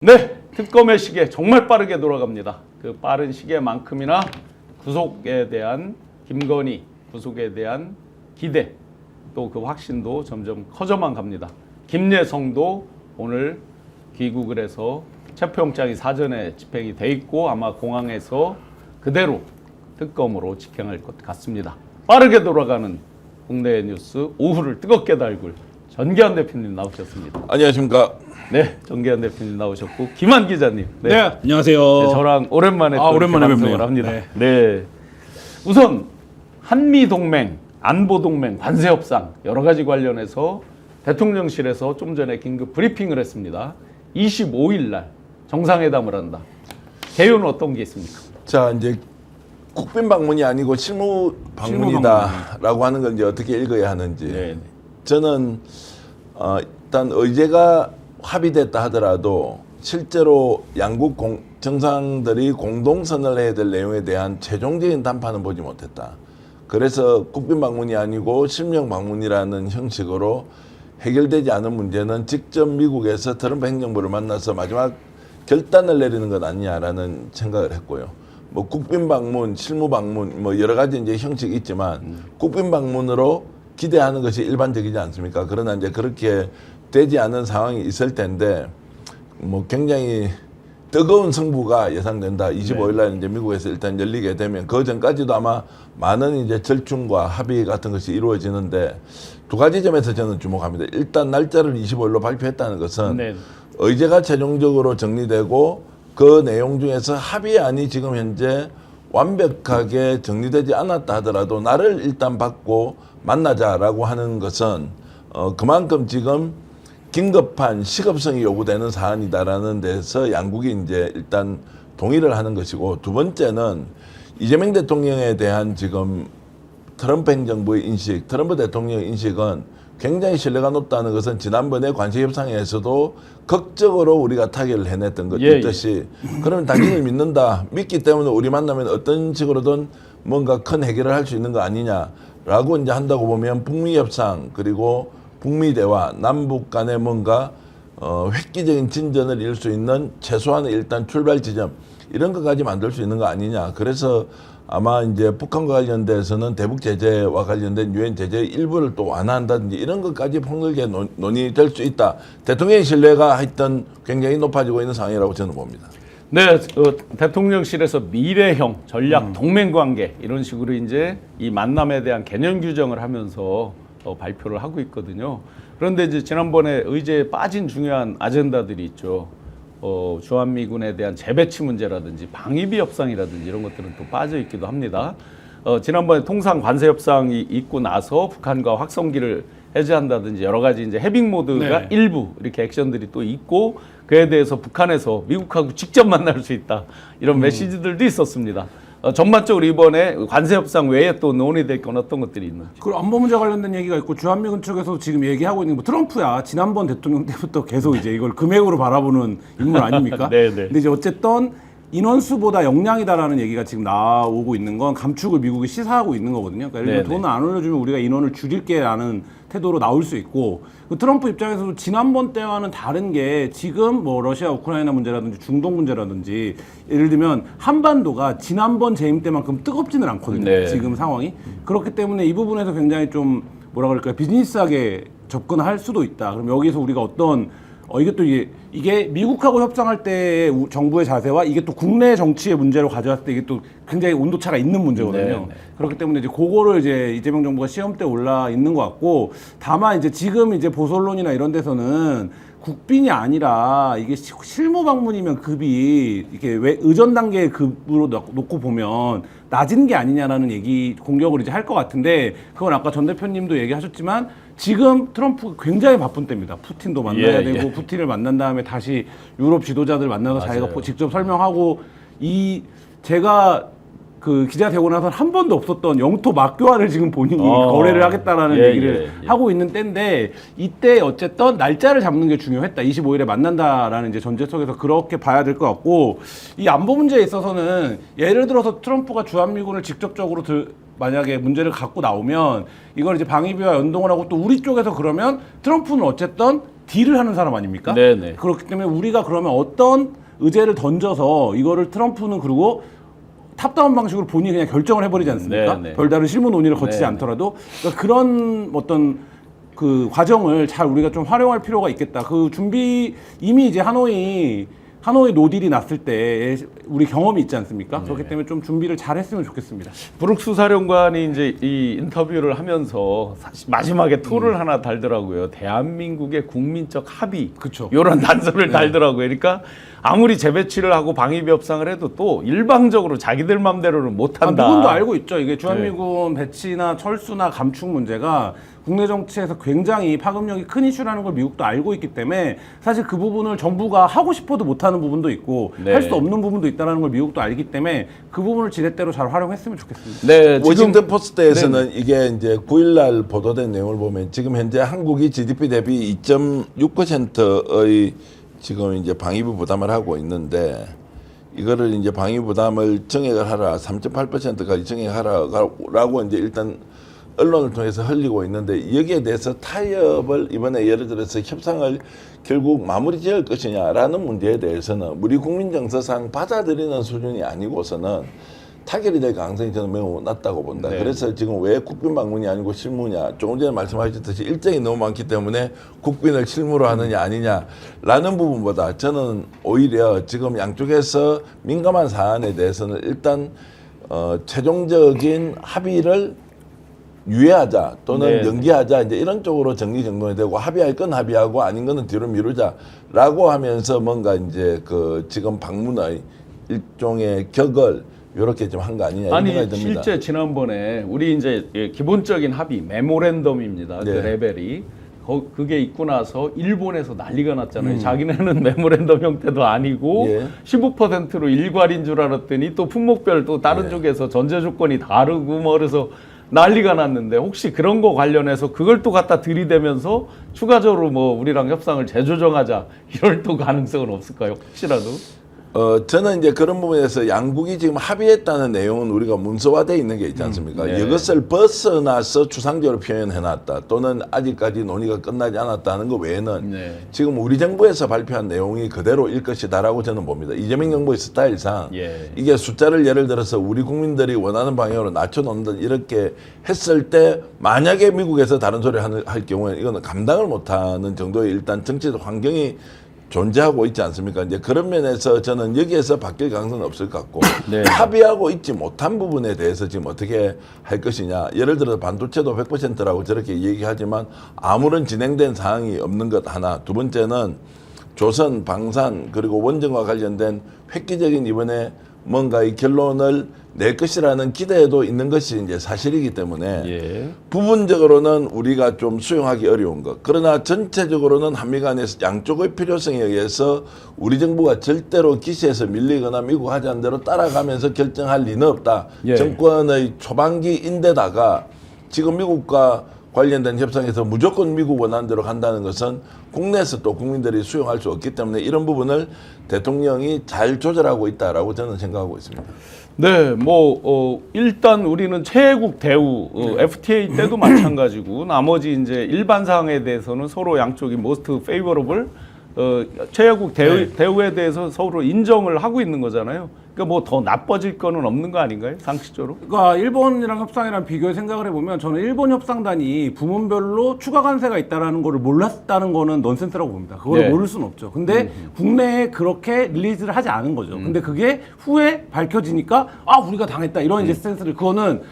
네, 특검의 시계 정말 빠르게 돌아갑니다. 그 빠른 시계만큼이나 구속에 대한 김건희 구속에 대한 기대 또 그 확신도 점점 커져만 갑니다. 김예성도 오늘 귀국을 해서 체포영장이 사전에 집행이 돼 있고 아마 공항에서 그대로 특검으로 직행할 것 같습니다. 빠르게 돌아가는 국내 뉴스 오후를 뜨겁게 달굴 전기현 대표님 나오셨습니다. 안녕하십니까. 네, 정계현 대표님 나오셨고 김한 기자님. 네, 안녕하세요. 네, 저랑 오랜만에 또 오랜만에 방송을 뵙네요. 합니다. 네. 네. 우선 한미 동맹, 안보 동맹, 관세 협상 여러 가지 관련해서 대통령실에서 좀 전에 긴급 브리핑을 했습니다. 25일 날 정상회담을 한다. 개요는 어떤 게 있습니까? 자, 이제 국빈 방문이 아니고 실무 방문이다라고 하는 걸 이제 어떻게 읽어야 하는지. 네. 저는 일단 의제가 합의됐다 하더라도 실제로 양국 정상들이 공동선언을 해야 될 내용에 대한 최종적인 담판은 보지 못했다. 그래서 국빈 방문이 아니고 실명 방문이라는 형식으로 해결되지 않은 문제는 직접 미국에서 트럼프 행정부를 만나서 마지막 결단을 내리는 것 아니냐라는 생각을 했고요. 뭐 국빈 방문, 실무 방문 뭐 여러 가지 이제 형식이 있지만 국빈 방문으로 기대하는 것이 일반적이지 않습니까? 그러나 이제 그렇게 되지 않은 상황이 있을 텐데 뭐 굉장히 뜨거운 승부가 예상된다. 25일 날 이제 미국에서 일단 열리게 되면 그 전까지도 아마 많은 이제 절충과 합의 같은 것이 이루어지는데 두 가지 점에서 저는 주목합니다. 일단 날짜를 25일로 발표했다는 것은 네. 의제가 최종적으로 정리되고 그 내용 중에서 합의안이 지금 현재 완벽하게 정리되지 않았다 하더라도 나를 일단 받고 만나자라고 하는 것은 그만큼 지금 긴급한 시급성이 요구되는 사안이다라는 데서 양국이 이제 일단 동의를 하는 것이고, 두 번째는 이재명 대통령에 대한 지금 트럼프 행정부의 인식, 트럼프 대통령의 인식은 굉장히 신뢰가 높다는 것은 지난번에 관세 협상에서도 극적으로 우리가 타결을 해냈던 것 있듯이 그러면 당신을 믿는다, 믿기 때문에 우리 만나면 어떤 식으로든 뭔가 큰 해결을 할 수 있는 거 아니냐라고 이제 한다고 보면 북미 협상 그리고 북미 대화, 남북 간에 뭔가 획기적인 진전을 이룰 수 있는 최소한의 일단 출발 지점 이런 것까지 만들 수 있는 거 아니냐. 그래서 아마 이제 북한과 관련돼서는 대북 제재와 관련된 유엔 제재의 일부를 또 완화한다든지 이런 것까지 폭넓게 논의될 수 있다. 대통령의 신뢰가 하여튼 굉장히 높아지고 있는 상황이라고 저는 봅니다. 네, 대통령실에서 미래형 전략 동맹 관계 이런 식으로 이제 이 만남에 대한 개념 규정을 하면서 발표를 하고 있거든요. 그런데 이제 지난번에 의제에 빠진 중요한 아젠다들이 있죠. 주한미군에 대한 재배치 문제라든지 방위비 협상이라든지 이런 것들은 또 빠져 있기도 합니다. 지난번에 통상 관세 협상이 있고 나서 북한과 확성기를 해제한다든지 여러 가지 이제 해빙 모드가 일부 이렇게 액션들이 또 있고 그에 대해서 북한에서 미국하고 직접 만날 수 있다 이런 메시지들도 있었습니다. 전반적으로 이번에 관세 협상 외에 또 논의될 건 어떤 것들이 있는지. 그리고 안보 문제 관련된 얘기가 있고 주한미군 측에서 지금 얘기하고 있는 거 트럼프야. 지난번 대통령 때부터 계속 이제 이걸 금액으로 바라보는 인물 아닙니까? 네. 근데 이제 어쨌든 인원수보다 역량이다라는 얘기가 지금 나오고 있는 건 감축을 미국이 시사하고 있는 거거든요. 그러니까 예를 들어 돈을 안 올려주면 우리가 인원을 줄일게라는 태도로 나올 수 있고, 그 트럼프 입장에서도 지난번 때와는 다른 게 지금 뭐 러시아 우크라이나 문제라든지 중동 문제라든지 예를 들면 한반도가 지난번 재임 때만큼 뜨겁지는 않거든요. 네. 지금 상황이. 그렇기 때문에 이 부분에서 굉장히 좀 뭐라 그럴까요? 비즈니스하게 접근할 수도 있다. 그럼 여기서 우리가 어떤 이게 또 이게 미국하고 협상할 때의 정부의 자세와 이게 또 국내 정치의 문제로 가져왔을 때 이게 또 굉장히 온도차가 있는 문제거든요. 네. 그렇기 때문에 이제 그거를 이제 이재명 정부가 시험대 올라 있는 것 같고, 다만 이제 지금 이제 보수언론이나 이런 데서는 국빈이 아니라 이게 실무 방문이면 급이 이게 왜 의전 단계의 급으로 놓고 보면 낮은 게 아니냐라는 얘기 공격을 이제 할 것 같은데, 그건 아까 전 대표님도 얘기하셨지만 지금 트럼프가 굉장히 바쁜 때입니다. 푸틴도 만나야 되고 푸틴을 만난 다음에 다시 유럽 지도자들 만나서 자기가 직접 설명하고, 제가 그 기자 되고 나서 한 번도 없었던 영토 막교환을 지금 본인이 거래를 하겠다라는 얘기를 하고 있는 때인데, 이때 어쨌든 날짜를 잡는 게 중요했다. 25일에 만난다라는 이제 전제 속에서 그렇게 봐야 될 것 같고, 이 안보 문제에 있어서는 예를 들어서 트럼프가 주한미군을 직접적으로 만약에 문제를 갖고 나오면 이걸 이제 방위비와 연동을 하고 또 우리 쪽에서 그러면 트럼프는 어쨌든 딜을 하는 사람 아닙니까? 네네. 그렇기 때문에 우리가 그러면 어떤 의제를 던져서 이거를 트럼프는 그리고 탑다운 방식으로 본인이 그냥 결정을 해버리지 않습니까? 네네. 별다른 실무 논의를 거치지 네네. 않더라도 그러니까 그런 어떤 그 과정을 잘 우리가 좀 활용할 필요가 있겠다. 그 준비 이미 이제 하노이 노딜이 났을 때 우리 경험이 있지 않습니까? 그렇기 때문에 좀 준비를 잘 했으면 좋겠습니다. 브룩스 사령관이 이제 이 인터뷰를 하면서 사실 마지막에 토를 하나 달더라고요. 대한민국의 국민적 합의. 그쵸. 이런 단서를 달더라고요. 그러니까 아무리 재배치를 하고 방위비 협상을 해도 또 일방적으로 자기들 맘대로는 못한다. 누군도 알고 있죠. 이게 주한미군 배치나 철수나 감축 문제가 국내 정치에서 굉장히 파급력이 큰 이슈라는 걸 미국도 알고 있기 때문에 사실 그 부분을 정부가 하고 싶어도 못하는 부분도 있고 네. 할 수 없는 부분도 있다는 걸 미국도 알기 때문에 그 부분을 지렛대로 잘 활용했으면 좋겠습니다. 네, 워싱턴 포스트에서는 이게 이제 9일날 보도된 내용을 보면 지금 현재 한국이 GDP 대비 2.6%의 지금 이제 방위비 부담을 하고 있는데 이거를 이제 방위비 부담을 정액을 하라 3.8%까지 정액하라라고 이제 일단 언론을 통해서 흘리고 있는데 여기에 대해서 타협을 이번에 예를 들어서 협상을 결국 마무리 지을 것이냐라는 문제에 대해서는 우리 국민 정서상 받아들이는 수준이 아니고서는 타결이 될 가능성이 저는 매우 낮다고 본다. 네. 그래서 지금 왜 국빈 방문이 아니고 실무냐. 조금 전에 말씀하셨듯이 일정이 너무 많기 때문에 국빈을 실무로 하느냐 아니냐라는 부분보다 저는 오히려 지금 양쪽에서 민감한 사안에 대해서는 일단 최종적인 합의를 유예하자 또는 네. 연기하자 이제 이런 쪽으로 정리정돈이 되고 합의할 건 합의하고 아닌 거는 뒤로 미루자라고 하면서 뭔가 이제 그 지금 방문의 일종의 격을 이렇게 좀 한 거 아니냐 이런 아니 생각이 듭니다. 실제 지난번에 우리 이제 기본적인 합의 메모랜덤입니다. 네. 그 레벨이 그게 있고 나서 일본에서 난리가 났잖아요. 자기네는 메모랜덤 형태도 아니고 예. 15%로 일괄인 줄 알았더니 또 품목별 또 다른 예. 쪽에서 전제 조건이 다르고 뭐 그래서 난리가 났는데 혹시 그런 거 관련해서 그걸 또 갖다 들이대면서 추가적으로 뭐 우리랑 협상을 재조정하자 이럴 또 가능성은 없을까요? 혹시라도? 저는 이제 그런 부분에서 양국이 지금 합의했다는 내용은 우리가 문서화되어 있는 게 있지 않습니까? 네. 이것을 벗어나서 추상적으로 표현해놨다 또는 아직까지 논의가 끝나지 않았다는 것 외에는 네. 지금 우리 정부에서 발표한 내용이 그대로일 것이다라고 저는 봅니다. 이재명 정부의 스타일상 예. 이게 숫자를 예를 들어서 우리 국민들이 원하는 방향으로 낮춰놓는다 이렇게 했을 때 만약에 미국에서 다른 소리 할 경우에 이거는 감당을 못하는 정도의 일단 정치적 환경이 존재하고 있지 않습니까? 이제 그런 면에서 저는 여기에서 바뀔 가능성은 없을 것 같고 네. 합의하고 있지 못한 부분에 대해서 지금 어떻게 할 것이냐. 예를 들어 반도체도 100%라고 저렇게 얘기하지만 아무런 진행된 사항이 없는 것 하나. 두 번째는 조선, 방산 그리고 원전과 관련된 획기적인 이번에 뭔가 이 결론을 낼 것이라는 기대도 있는 것이 이제 사실이기 때문에 예. 부분적으로는 우리가 좀 수용하기 어려운 것. 그러나 전체적으로는 한미 간에서 양쪽의 필요성에 의해서 우리 정부가 절대로 기시에서 밀리거나 미국 하자는 대로 따라가면서 결정할 리는 없다. 예. 정권의 초반기인데다가 지금 미국과 관련된 협상에서 무조건 미국 원하는 대로 간다는 것은 국내에서 또 국민들이 수용할 수 없기 때문에 이런 부분을 대통령이 잘 조절하고 있다라고 저는 생각하고 있습니다. 네, 일단 우리는 최애국 대우, FTA 때도 마찬가지고, 나머지 이제 일반 사항에 대해서는 서로 양쪽이 most favorable, 최애국 대우에 대해서 서로 인정을 하고 있는 거잖아요. 그러니까 뭐 더 나빠질 거는 없는 거 아닌가요? 상식적으로? 그러니까 일본이랑 협상이랑 비교해 생각을 해보면 저는 일본 협상단이 부문별로 추가 관세가 있다라는 거를 몰랐다는 거는 넌센스라고 봅니다. 그걸 네. 모를 수는 없죠. 근데 국내에 그렇게 릴리즈를 하지 않은 거죠. 근데 그게 후에 밝혀지니까 아 우리가 당했다 이런 이제 스탠스를 그거는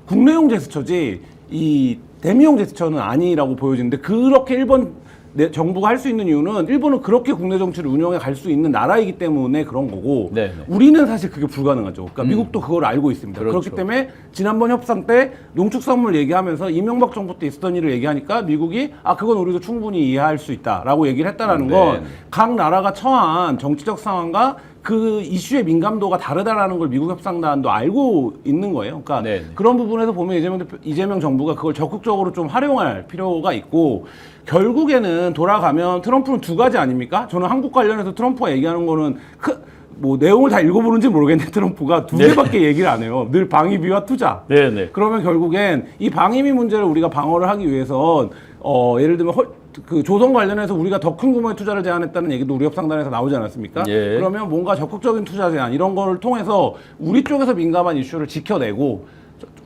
국내용 제스처지 이 대미용 제스처는 아니라고 보여지는데 그렇게 일본 정부가 할 수 있는 이유는 일본은 그렇게 국내 정치를 운영해 갈 수 있는 나라이기 때문에 그런 거고 네네. 우리는 사실 그게 불가능하죠. 그러니까 미국도 그걸 알고 있습니다. 그렇죠. 그렇기 때문에 지난번 협상 때 농축산물 얘기하면서 이명박 정부 때 있었던 일을 얘기하니까 미국이 아 그건 우리도 충분히 이해할 수 있다라고 얘기를 했다라는 건 각 나라가 처한 정치적 상황과 그 이슈의 민감도가 다르다라는 걸 미국 협상단도 알고 있는 거예요. 그러니까 네네. 그런 부분에서 보면 이재명 정부가 그걸 적극적으로 좀 활용할 필요가 있고 결국에는 돌아가면 트럼프는 두 가지 아닙니까? 저는 한국 관련해서 트럼프가 얘기하는 거는 뭐 내용을 다 읽어보는지 모르겠는데 트럼프가 두 개밖에 얘기를 안 해요. 늘 방위비와 투자. 네네. 그러면 결국엔 이 방위비 문제를 우리가 방어를 하기 위해선 예를 들면 그 조선 관련해서 우리가 더 큰 규모의 투자를 제안했다는 얘기도 우리 협상단에서 나오지 않았습니까? 예. 그러면 뭔가 적극적인 투자 제안 이런 거를 통해서 우리 쪽에서 민감한 이슈를 지켜내고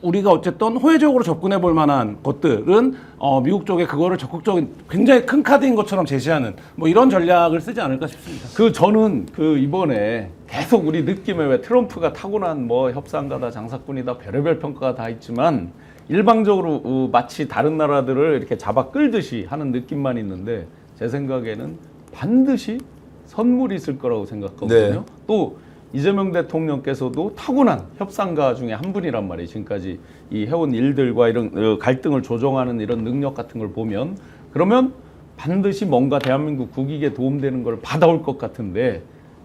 우리가 어쨌든 호혜적으로 접근해 볼 만한 것들은 미국 쪽에 그거를 적극적인 굉장히 큰 카드인 것처럼 제시하는 뭐 이런 전략을 쓰지 않을까 싶습니다. 저는 이번에 계속 우리 느낌에 왜 트럼프가 타고난 뭐 협상가다 장사꾼이다 별의별 평가가 다 있지만 일방적으로 마치 다른 나라들을 이렇게 잡아 끌듯이 하는 느낌만 있는데 제 생각에는 반드시 선물이 있을 거라고 생각하거든요. 네. 또 이재명 대통령께서도 타고난 협상가 중에 한 분이란 말이에요. 지금까지 이 해온 일들과 이런 갈등을 조정하는 이런 능력 같은 걸 보면 그러면 반드시 뭔가 대한민국 국익에 도움되는 걸 받아올 것 같은데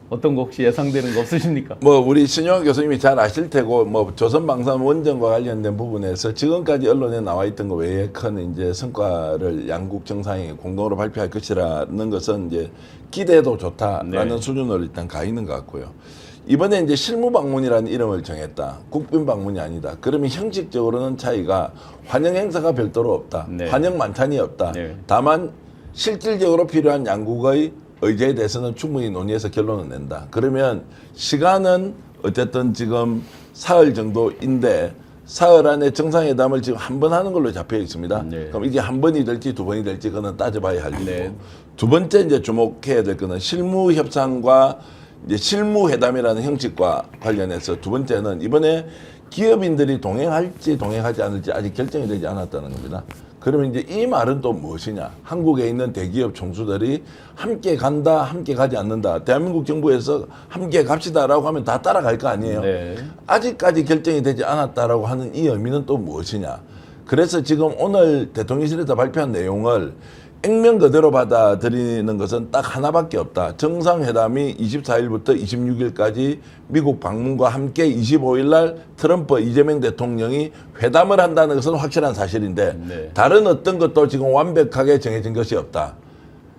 어떤 거 혹시 예상되는 거 없으십니까? 뭐 우리 신용환 교수님이 잘 아실 테고 뭐 조선방산 원전과 관련된 부분에서 지금까지 언론에 나와 있던 거 외에 큰 이제 성과를 양국 정상이 공동으로 발표할 것이라는 것은 이제 기대도 좋다라는 네. 수준으로 일단 가 있는 것 같고요. 이번에 이제 실무 방문이라는 이름을 정했다. 국빈 방문이 아니다. 그러면 형식적으로는 차이가 환영 행사가 별도로 없다. 네. 환영 만찬이 없다. 네. 다만 실질적으로 필요한 양국의 의제에 대해서는 충분히 논의해서 결론을 낸다. 그러면 시간은 어쨌든 지금 사흘 정도인데 사흘 안에 정상회담을 지금 한 번 하는 걸로 잡혀 있습니다. 네. 그럼 이게 한 번이 될지 두 번이 될지 그거는 따져봐야 할 일이고 네. 두 번째 이제 주목해야 될 거는 실무 협상과 이제 실무 회담이라는 형식과 관련해서 두 번째는 이번에 기업인들이 동행할지 동행하지 않을지 아직 결정이 되지 않았다는 겁니다. 그러면 이제 이 말은 또 무엇이냐? 한국에 있는 대기업 총수들이 함께 간다, 함께 가지 않는다. 대한민국 정부에서 함께 갑시다라고 하면 다 따라갈 거 아니에요. 네. 아직까지 결정이 되지 않았다라고 하는 이 의미는 또 무엇이냐? 그래서 지금 오늘 대통령실에서 발표한 내용을 액면 그대로 받아들이는 것은 딱 하나밖에 없다. 정상회담이 24일부터 26일까지 미국 방문과 함께 25일 날 트럼프 이재명 대통령이 회담을 한다는 것은 확실한 사실인데 네. 다른 어떤 것도 지금 완벽하게 정해진 것이 없다.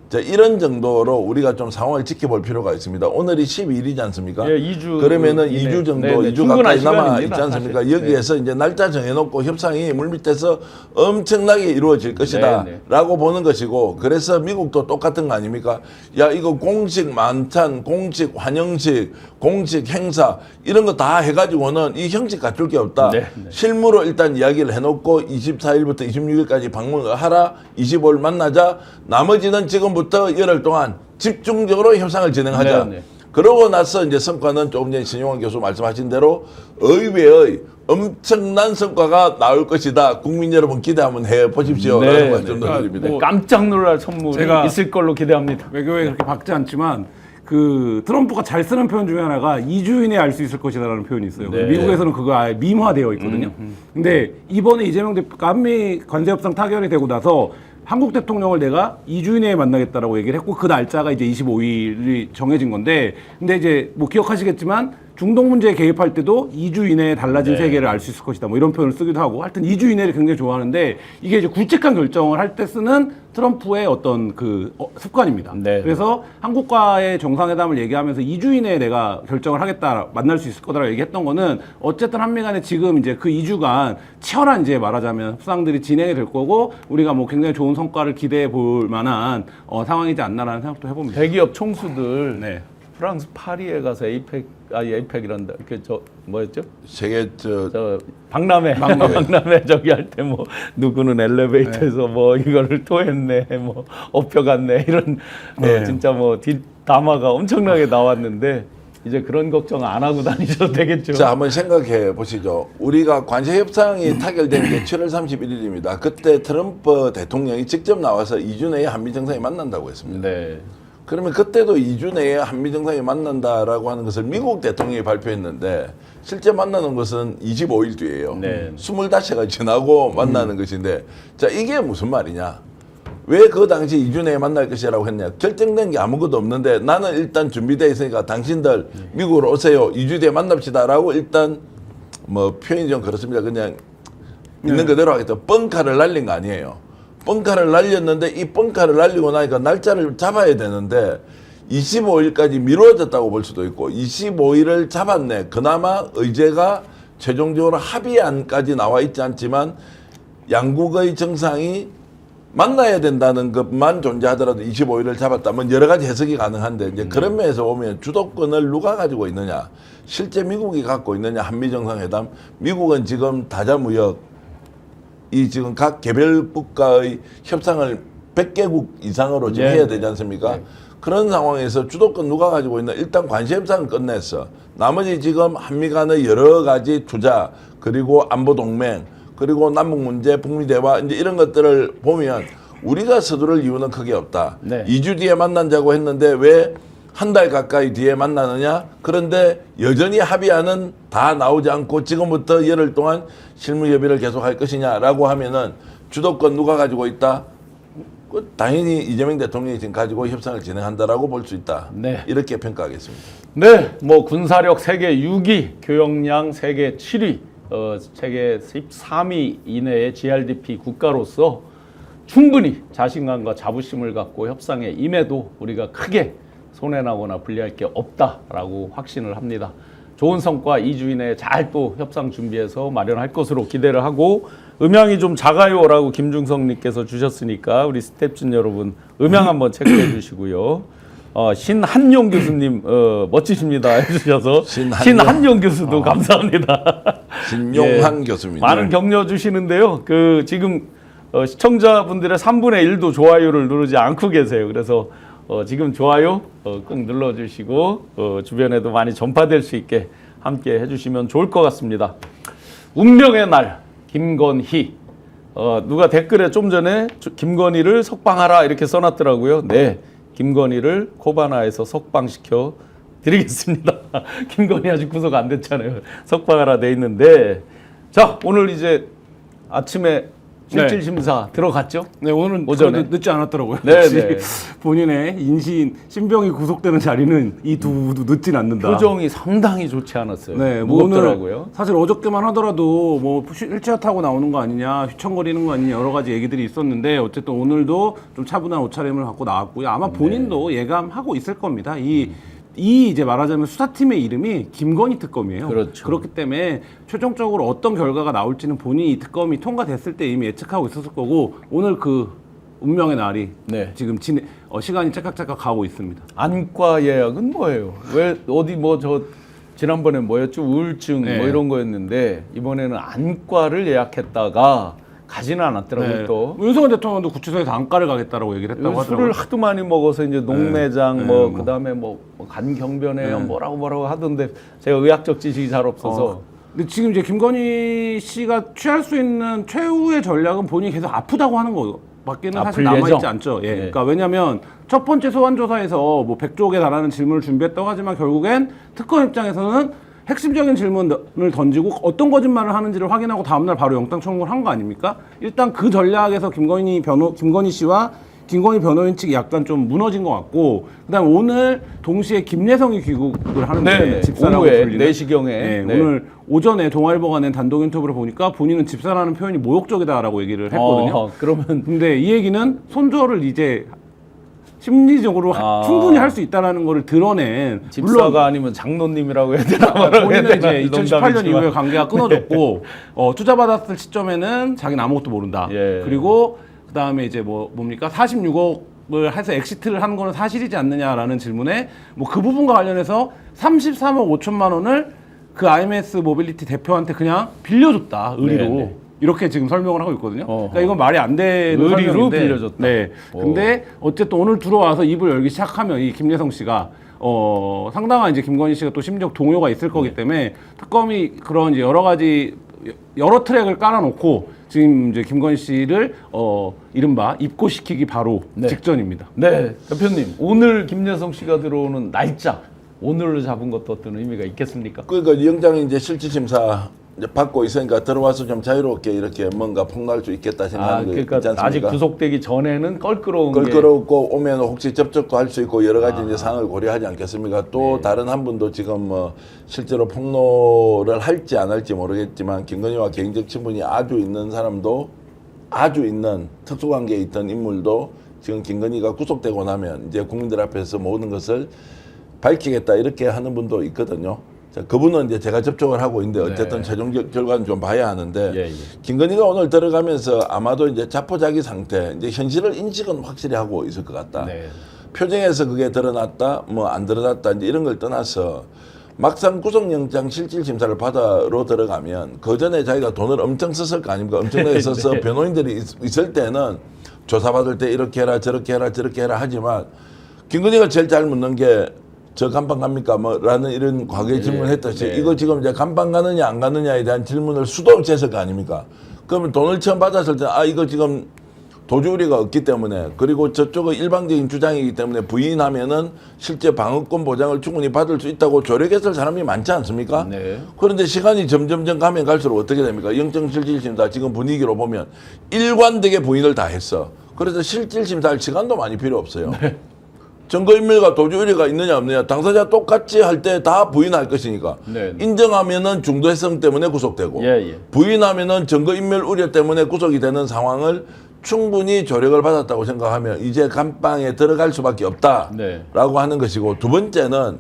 자, 이런 정도로 우리가 좀 상황을 지켜볼 필요가 있습니다. 오늘이 12일이지 않습니까? 예, 2주 그러면은 이내. 2주 정도, 네, 네. 2주 충분한 가까이 남아 시간입니다, 있지 않습니까? 사실. 여기에서 이제 날짜 정해놓고 협상이 물밑에서 엄청나게 이루어질 것이다 네, 네. 라고 보는 것이고, 그래서 미국도 똑같은 거 아닙니까? 야, 이거 공식 만찬, 공식 환영식, 공식 행사 이런 거 다 해가지고는 이 형식 갖출 게 없다. 네, 네. 실무로 일단 이야기를 해놓고 24일부터 26일까지 방문을 하라. 25일 만나자. 나머지는 지금부터 열흘 동안 집중적으로 협상을 진행하자. 네, 네. 그러고 나서 이제 성과는 조금 전에 신용환 교수 말씀하신 대로 의외의 엄청난 성과가 나올 것이다. 국민 여러분 기대 한번 해 보십시오. 네, 라는 말씀 네. 드립니다. 뭐 깜짝 놀랄 선물이 제가- 있을 걸로 기대합니다. 외교에 그렇게 박지 않지만 그 트럼프가 잘 쓰는 표현 중에 하나가 2주 이내에 알 수 있을 것이다라는 표현이 있어요. 네. 미국에서는 그거 아예 밈화되어 있거든요. 근데 이번에 이재명 대표가 한미 관세 협상 타결이 되고 나서 한국 대통령을 내가 2주 이내에 만나겠다라고 얘기를 했고 그 날짜가 이제 25일이 정해진 건데 근데 이제 뭐 기억하시겠지만 중동 문제에 개입할 때도 2주 이내에 달라진 네. 세계를 알 수 있을 것이다. 뭐 이런 표현을 쓰기도 하고 하여튼 2주 이내를 굉장히 좋아하는데 이게 이제 굵직한 결정을 할 때 쓰는 트럼프의 어떤 그 습관입니다. 네. 그래서 한국과의 정상회담을 얘기하면서 2주 이내에 내가 결정을 하겠다, 만날 수 있을 거다라고 얘기했던 거는 어쨌든 한미 간에 지금 이제 그 2주간 치열한 이제 말하자면 협상들이 진행이 될 거고 우리가 뭐 굉장히 좋은 성과를 기대해 볼 만한 상황이지 않나라는 생각도 해봅니다. 대기업 총수들 네. 프랑스 파리에 가서 에이펙이란다. 뭐였죠? 세계 박람회 저기 할 때 뭐 누구는 엘리베이터에서 뭐 이거를 토했네, 뭐 업혀갔네 이런 네. 진짜 뭐 뒷담화가 엄청나게 나왔는데 이제 그런 걱정 안 하고 다니셔도 되겠죠. 자, 한번 생각해 보시죠. 우리가 관세 협상이 타결된 게 7월 31일입니다. 그때 트럼프 대통령이 직접 나와서 2주 내에 한미 정상이 만난다고 했습니다. 네. 그러면 그때도 2주 내에 한미 정상이 만난다라고 하는 것을 미국 대통령이 발표했는데 실제 만나는 것은 25일 뒤에요. 네. 25시가 지나고 만나는 것인데 자, 이게 무슨 말이냐? 왜 그 당시 2주 내에 만날 것이라고 했냐? 결정된 게 아무것도 없는데 나는 일단 준비되어 있으니까 당신들 미국으로 오세요. 2주 뒤에 만납시다라고 일단 뭐 표현이 좀 그렇습니다. 그냥 있는 그대로 하겠다. 뻥카를 날린 거 아니에요. 뻥카를 날렸는데 이 뻥카를 날리고 나니까 날짜를 잡아야 되는데 25일까지 미뤄졌다고 볼 수도 있고 25일을 잡았네. 그나마 의제가 최종적으로 합의안까지 나와 있지 않지만 양국의 정상이 만나야 된다는 것만 존재하더라도 25일을 잡았다면 여러 가지 해석이 가능한데 이제 그런 면에서 보면 주도권을 누가 가지고 있느냐, 실제 미국이 갖고 있느냐, 한미 정상회담. 미국은 지금 다자무역 이 지금 각 개별 국가의 협상을 100개국 이상으로 지금 네. 해야 되지 않습니까? 네. 그런 상황에서 주도권 누가 가지고 있나? 일단 관세협상은 끝냈어. 나머지 지금 한미 간의 여러 가지 투자, 그리고 안보 동맹, 그리고 남북 문제, 북미 대화 이제 이런 것들을 보면 우리가 서두를 이유는 크게 없다. 네. 2주 뒤에 만나자고 했는데 왜 한 달 가까이 뒤에 만나느냐? 그런데 여전히 합의안은 다 나오지 않고 지금부터 열흘 동안 실무 협의를 계속할 것이냐라고 하면은 주도권 누가 가지고 있다? 당연히 이재명 대통령이 지금 가지고 협상을 진행한다라고 볼 수 있다. 네. 이렇게 평가하겠습니다. 네, 뭐 군사력 세계 6위, 교역량 세계 7위, 세계 13위 이내의 GRDP 국가로서 충분히 자신감과 자부심을 갖고 협상에 임해도 우리가 크게 손해나거나 불리할 게 없다라고 확신을 합니다. 좋은 성과 2주 이내에 잘 또 협상 준비해서 마련할 것으로 기대를 하고, 음향이 좀 작아요라고 김중성님께서 주셨으니까 우리 스태프진 여러분 음향 한번 체크해 주시고요. 신한용 교수님 멋지십니다 해주셔서 신한용 교수도 감사합니다. 신용한 예, 교수입니다. 많은 격려 주시는데요. 그 지금 시청자분들의 3분의 1도 좋아요를 누르지 않고 계세요. 그래서 지금 좋아요 꼭 눌러주시고 주변에도 많이 전파될 수 있게 함께 해주시면 좋을 것 같습니다. 운명의 날 김건희, 누가 댓글에 좀 전에 김건희를 석방하라 이렇게 써놨더라고요. 네, 김건희를 코바나에서 석방시켜 드리겠습니다. 김건희 아직 구속 안 됐잖아요. 석방하라 돼 있는데, 자 오늘 이제 아침에 실질 심사 들어갔죠? 네, 오늘은 오전에? 늦지 않았더라고요. 네, 역시 네. 본인의 인신 신병이 구속되는 자리는 이 두 모두 늦진 않는다. 표정이 상당히 좋지 않았어요. 네, 뭐 무겁더라고요. 오늘 사실 어저께만 하더라도 뭐 휠체어 타고 나오는 거 아니냐, 휘청거리는 거 아니냐 여러 가지 얘기들이 있었는데 어쨌든 오늘도 좀 차분한 옷차림을 갖고 나왔고요. 아마 본인도 예감하고 있을 겁니다. 이 이제 말하자면 수사팀의 이름이 김건희 특검이에요. 그렇죠. 그렇기 때문에 최종적으로 어떤 결과가 나올지는 본인이 이 특검이 통과됐을 때 이미 예측하고 있었을 거고, 오늘 그 운명의 날이 네. 지금 시간이 찰칵찰칵 가고 있습니다. 안과 예약은 뭐예요? 왜 어디 뭐 저 지난번에 뭐였죠? 우울증 네. 뭐 이런 거였는데 이번에는 안과를 예약했다가 가지는 않았더라고요. 또 윤석열 대통령도 구치소에서 안과를 가겠다라고 얘기를 했다고 술을 하더라고요. 하도 많이 먹어서 이제 녹내장 네, 뭐 뭐. 그다음에 뭐 간경변에 뭐라고 하던데 제가 의학적 지식이 잘 없어서 근데 지금 이제 김건희 씨가 취할 수 있는 최후의 전략은 본인이 계속 아프다고 하는 거밖에는 사실 아플 남아있지 예정? 않죠. 예. 네. 그러니까 왜냐하면 첫 번째 소환 조사에서 뭐 100쪽에 달하는 질문을 준비했다고 하지만 결국엔 특검 입장에서는 핵심적인 질문을 던지고 어떤 거짓말을 하는지를 확인하고 다음날 바로 영장 청구를 한 거 아닙니까? 일단 그 전략에서 김건희 씨와 김건희 변호인 측이 약간 좀 무너진 것 같고, 그다음 오늘 동시에 김예성이 귀국을 하는데 네네. 집사라고 오후에 불리는 4시경에 네, 네. 오늘 오전에 동아일보가 낸 단독 인터뷰를 보니까 본인은 집사라는 표현이 모욕적이다라고 얘기를 했거든요. 그러면 근데 이 얘기는 손절을 이제 심리적으로 충분히 할 수 있다라는 거를 드러낸, 집사가 아니면 장로님이라고 해야 되나 뭐라고 해야 본인은 되나 이제 2018년 농담이지만. 이후에 관계가 끊어졌고 투자 받았을 시점에는 자기는 아무것도 모른다. 예. 그리고 그다음에 이제 뭡니까 46억을 해서 엑시트를 한 거는 사실이지 않느냐라는 질문에 뭐 그 부분과 관련해서 33억 5천만 원을 그 IMS 모빌리티 대표한테 그냥 빌려줬다, 의리로. 네네. 이렇게 지금 설명을 하고 있거든요. 어허. 그러니까 이건 말이 안 되는 의리로 설명인데, 빌려줬다. 네. 근데 어쨌든 오늘 들어와서 입을 열기 시작하면 이 김예성 씨가 상당한 이제 김건희 씨가 또 심적 동요가 있을 거기 때문에 특검이 그런 이제 여러 트랙을 깔아놓고 지금 이제 김건희 씨를 이른바 입고시키기 바로 네. 직전입니다. 네, 대표님 오늘 김여성 씨가 들어오는 날짜 오늘로 잡은 것도 어떤 의미가 있겠습니까? 그러니까 이 영장이 이제 실질심사 이제 받고 있으니까 들어와서 좀 자유롭게 이렇게 뭔가 폭로할 수 있겠다 생각하는 거 그러니까 있지 않습니까? 아직 구속되기 전에는 껄끄러운 게 껄끄럽고 오면 혹시 접촉도 할 수 있고 여러 가지 이제 상황을 고려하지 않겠습니까? 또 다른 한 분도 지금 뭐 실제로 폭로를 할지 안 할지 모르겠지만 김건희와 개인적 친분이 아주 있는 사람도 아주 있는 특수관계에 있던 인물도 지금 김건희가 구속되고 나면 이제 국민들 앞에서 모든 것을 밝히겠다 이렇게 하는 분도 있거든요. 자, 그분은 이제 제가 접촉을 하고 있는데 어쨌든 네. 최종 결과는 좀 봐야 하는데 예, 예. 김건희가 오늘 들어가면서 아마도 이제 자포자기 상태, 이제 현실을 인식은 확실히 하고 있을 것 같다. 네. 표정에서 그게 드러났다, 뭐 안 드러났다, 이제 이런 걸 떠나서 막상 구속영장 실질심사를 받아로 들어가면 그 전에 자기가 돈을 엄청 썼을 거 아닙니까? 엄청나게 써서 네. 변호인들이 있을 때는 조사받을 때 이렇게 해라, 저렇게 해라, 저렇게 해라 하지만 김건희가 제일 잘 묻는 게 저 감방 갑니까? 뭐 라는 이런 과거에 질문을 했듯이 네. 이거 지금 이제 감방 가느냐 안 가느냐에 대한 질문을 수도 없이 했을 거 아닙니까? 그러면 돈을 처음 받았을 때 아 이거 지금 도주우리가 없기 때문에 그리고 저쪽의 일방적인 주장이기 때문에 부인하면은 실제 방어권 보장을 충분히 받을 수 있다고 조력했을 사람이 많지 않습니까? 네. 그런데 시간이 점점점 가면 갈수록 어떻게 됩니까? 영장실질심사 지금 분위기로 보면 일관되게 부인을 다 했어. 그래서 실질심사할 시간도 많이 필요 없어요. 증거인멸과 도주의뢰가 있느냐 없느냐 당사자 똑같이 할 때 다 부인할 것이니까 네. 인정하면은 중도해성 때문에 구속되고 예, 예. 부인하면은 증거인멸 우려 때문에 구속이 되는 상황을 충분히 조력을 받았다고 생각하면 이제 감방에 들어갈 수밖에 없다라고 네. 하는 것이고 두 번째는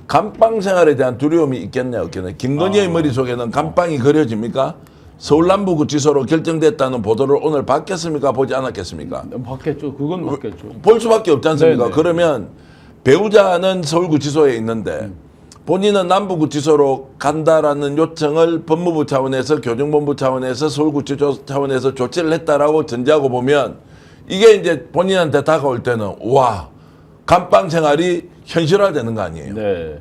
감방 생활에 대한 두려움이 있겠냐 없겠냐. 김건희의 머릿속에는 감방이 그려집니까? 서울 남부구치소로 결정됐다는 보도를 오늘 받겠습니까? 보지 않았겠습니까? 받겠죠. 그건 받겠죠. 볼 수밖에 없지 않습니까? 네네. 그러면 배우자는 서울구치소에 있는데 본인은 남부구치소로 간다라는 요청을 법무부 차원에서 교정본부 차원에서 서울구치소 차원에서 조치를 했다라고 전제하고 보면 이게 이제 본인한테 다가올 때는 와 감방 생활이 현실화되는 거 아니에요? 네.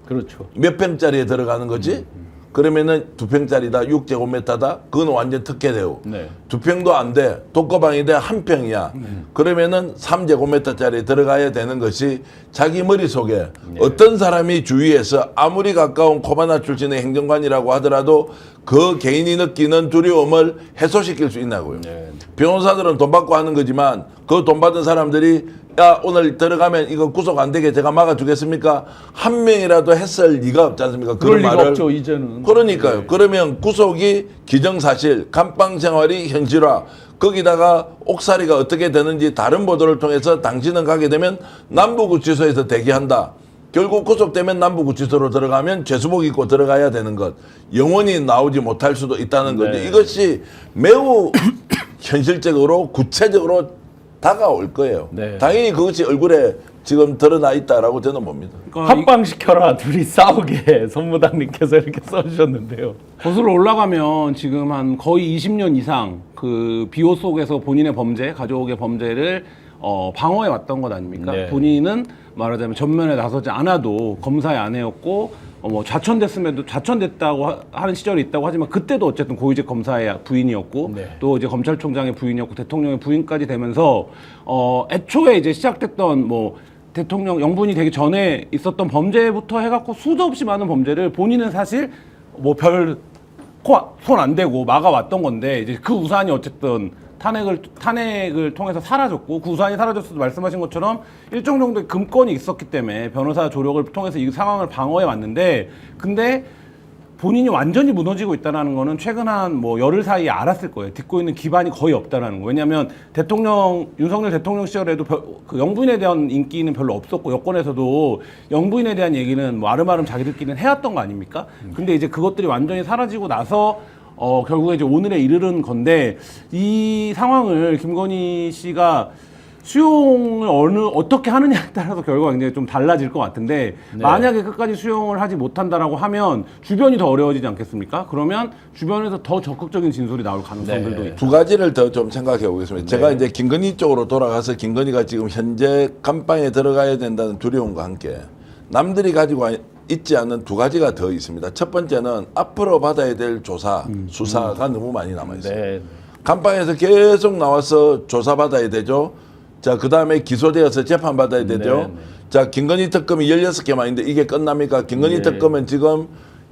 그렇죠. 몇 평짜리에 들어가는 거지? 그러면은 2평짜리다, 6제곱미터다. 그건 완전 특혜대우. 네. 2평도 안 돼. 독거방인데 1평이야. 그러면은 3제곱미터짜리 들어가야 되는 것이 자기 머릿속에 어떤 사람이 주위에서 아무리 가까운 코바나 출신의 행정관이라고 하더라도 그 개인이 느끼는 두려움을 해소시킬 수 있나고요. 네. 변호사들은 돈 받고 하는 거지만 그 돈 받은 사람들이 야 오늘 들어가면 이거 구속 안 되게 제가 막아주겠습니까? 한 명이라도 했을 리가 없지 않습니까? 그럴 리가 없죠, 이제는. 그러니까요. 네. 그러면 구속이 기정사실, 감방 생활이 현실화, 거기다가 옥살이가 어떻게 되는지 다른 보도를 통해서 당신은 가게 되면 남부구치소에서 대기한다. 결국 구속되면 남부구치소로 들어가면 죄수복 입고 들어가야 되는 것. 영원히 나오지 못할 수도 있다는 건데 네. 이것이 매우 현실적으로 구체적으로 다가올 거예요. 네. 당연히 그것이 얼굴에 지금 드러나 있다라고 저는 봅니다. 그러니까 합방시켜라 둘이 싸우게 선무당님께서 이렇게 써주셨는데요. 거슬러 올라가면 지금 한 거의 20년 이상 그 비호 속에서 본인의 범죄, 가족의 범죄를 방어해 왔던 것 아닙니까? 네. 본인은 말하자면 전면에 나서지 않아도 검사의 아내였고 뭐 좌천됐음에도 좌천됐다고 하는 시절이 있다고 하지만 그때도 어쨌든 고위직 검사의 부인이었고 네. 또 이제 검찰총장의 부인이었고 대통령의 부인까지 되면서 애초에 이제 시작됐던 뭐 대통령 영분이 되기 전에 있었던 범죄부터 해갖고 수도 없이 많은 범죄를 본인은 사실 뭐 별 손 안 대고 막아왔던 건데 이제 그 우산이 어쨌든 탄핵을 통해서 사라졌고 그 우산이 사라졌어도 말씀하신 것처럼 일정 정도의 금권이 있었기 때문에 변호사 조력을 통해서 이 상황을 방어해 왔는데 근데 본인이 완전히 무너지고 있다는 거는 최근 한 뭐 열흘 사이에 알았을 거예요. 딛고 있는 기반이 거의 없다는 거. 왜냐하면 윤석열 대통령 시절에도 그 영부인에 대한 인기는 별로 없었고 여권에서도 영부인에 대한 얘기는 뭐 아름아름 자기들끼리는 해왔던 거 아닙니까? 근데 이제 그것들이 완전히 사라지고 나서 결국에 이제 오늘에 이르는 건데 이 상황을 김건희 씨가 수용을 어떻게 하느냐에 따라서 결과가 굉장히 좀 달라질 것 같은데 네. 만약에 끝까지 수용을 하지 못한다라고 하면 주변이 더 어려워지지 않겠습니까? 그러면 주변에서 더 적극적인 진술이 나올 가능성들도 네. 있죠. 두 가지를 더 좀 생각해 보겠습니다. 제가 이제 김건희 쪽으로 돌아가서 김건희가 지금 현재 감방에 들어가야 된다는 두려움과 함께 남들이 가지고 있지 않은 두 가지가 더 있습니다. 첫 번째는 앞으로 받아야 될 조사, 수사가 너무 많이 남아 있어요. 네. 감방에서 계속 나와서 조사받아야 되죠. 자, 그 다음에 기소되어서 재판받아야 되죠. 네, 네. 자, 김건희 특검이 16개만 있는데 이게 끝납니까? 김건희 네. 특검은 지금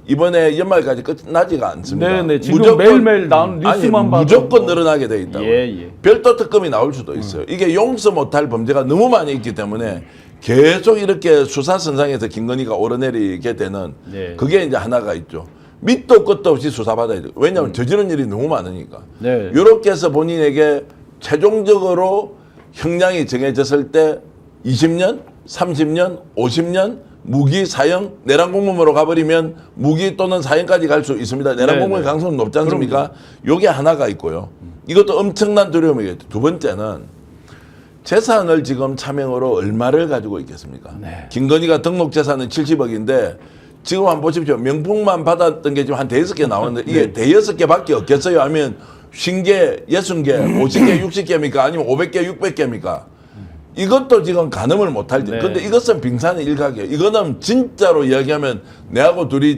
이번에 연말까지 끝나지가 않습니다. 네, 네. 지금 매일매일 나오는 뉴스만 봐도 무조건 늘어나게 돼 있다고. 예, 예. 별도 특검이 나올 수도 있어요. 이게 용서 못할 범죄가 너무 많이 있기 때문에 계속 이렇게 수사선상에서 김건희가 오르내리게 되는 네. 그게 이제 하나가 있죠. 밑도 끝도 없이 수사받아야 돼요. 왜냐하면 저지른 일이 너무 많으니까. 네. 이렇게 해서 본인에게 최종적으로 형량이 정해졌을 때 20년, 30년, 50년 무기 사형 내란 공무원으로 가버리면 무기 또는 사형까지 갈 수 있습니다. 내란 네, 공무원 네. 가능성은 높지 않습니까? 요게 하나가 있고요. 이것도 엄청난 두려움이겠죠. 두 번째는 재산을 지금 차명으로 얼마를 가지고 있겠습니까? 네. 김건희가 등록 재산은 70억인데 지금 한번 보십시오. 명품만 받았던 게 지금 한 5개 나왔는데 이게 6개밖에 없겠어요? 하면 50개, 60개, 50개, 60개입니까? 아니면 500개, 600개입니까? 이것도 지금 가늠을 못할 때. 네. 근데 이것은 빙산의 일각이에요. 이거는 진짜로 이야기하면 내하고 둘이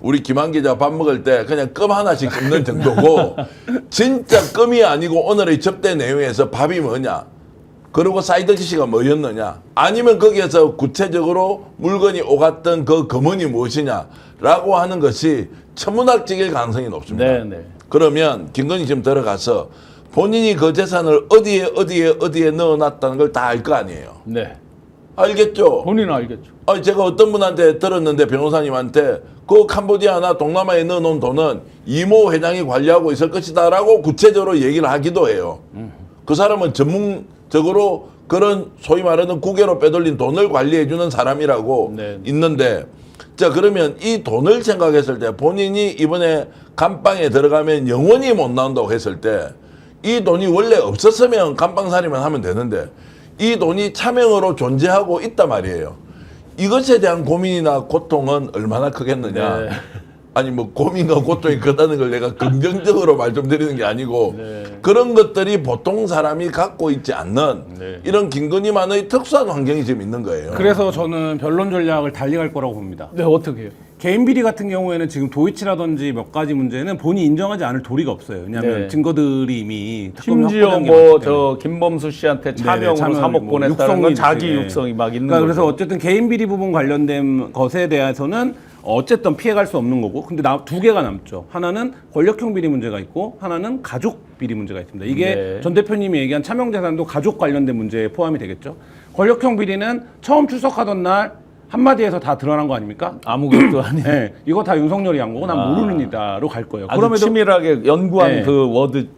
우리 김한 기자 밥 먹을 때 그냥 껌 하나씩 씹는 정도고 진짜 껌이 아니고 오늘의 접대 내용에서 밥이 뭐냐? 그리고 사이드 디시가 뭐였느냐? 아니면 거기에서 구체적으로 물건이 오갔던 그 검은이 무엇이냐라고 하는 것이 천문학적일 가능성이 높습니다. 네, 네. 그러면 김건희 지금 들어가서 본인이 그 재산을 어디에 넣어놨다는 걸 다 알 거 아니에요. 네. 알겠죠? 본인은 알겠죠. 제가 어떤 분한테 들었는데 변호사님한테 그 캄보디아나 동남아에 넣어놓은 돈은 이모 회장이 관리하고 있을 것이다라고 구체적으로 얘기를 하기도 해요. 그 사람은 전문적으로 그런 소위 말하는 국외로 빼돌린 돈을 관리해주는 사람이라고 네. 있는데 자 그러면 이 돈을 생각했을 때 본인이 이번에 감방에 들어가면 영원히 못 나온다고 했을 때 이 돈이 원래 없었으면 감방살이만 하면 되는데 이 돈이 차명으로 존재하고 있단 말이에요. 이것에 대한 고민이나 고통은 얼마나 크겠느냐. 네. 아니 뭐 고민과 고통이 크다는 걸 내가 긍정적으로 말 좀 드리는 게 아니고 네. 그런 것들이 보통 사람이 갖고 있지 않는 네. 이런 김건희만의 특수한 환경이 지금 있는 거예요. 그래서 저는 변론 전략을 달리 갈 거라고 봅니다. 네, 어떻게 해요? 개인 비리 같은 경우에는 지금 도이치라든지 몇 가지 문제는 본인이 인정하지 않을 도리가 없어요. 왜냐하면 네. 증거들이 이미 특검이 심지어 확보된 게 뭐 많기 때문에. 저 김범수 씨한테 차명으로 차명이 3억 뭐 보냈다는 건 육성이 자기 있지. 육성이 막 있는 그러니까 거죠. 그래서 어쨌든 개인 비리 부분 관련된 것에 대해서는 어쨌든 피해갈 수 없는 거고, 근데 두 개가 남죠. 하나는 권력형 비리 문제가 있고 하나는 가족 비리 문제가 있습니다. 이게 네. 전 대표님이 얘기한 차명 재산도 가족 관련된 문제에 포함이 되겠죠. 권력형 비리는 처음 출석하던 날 한마디에서 다 드러난 거 아닙니까? 아무것도 아닌 네, 이거 다 윤석열이 한 거고 난 아. 모르는 이다로 갈 거예요. 아주 치밀하게 연구한 네. 그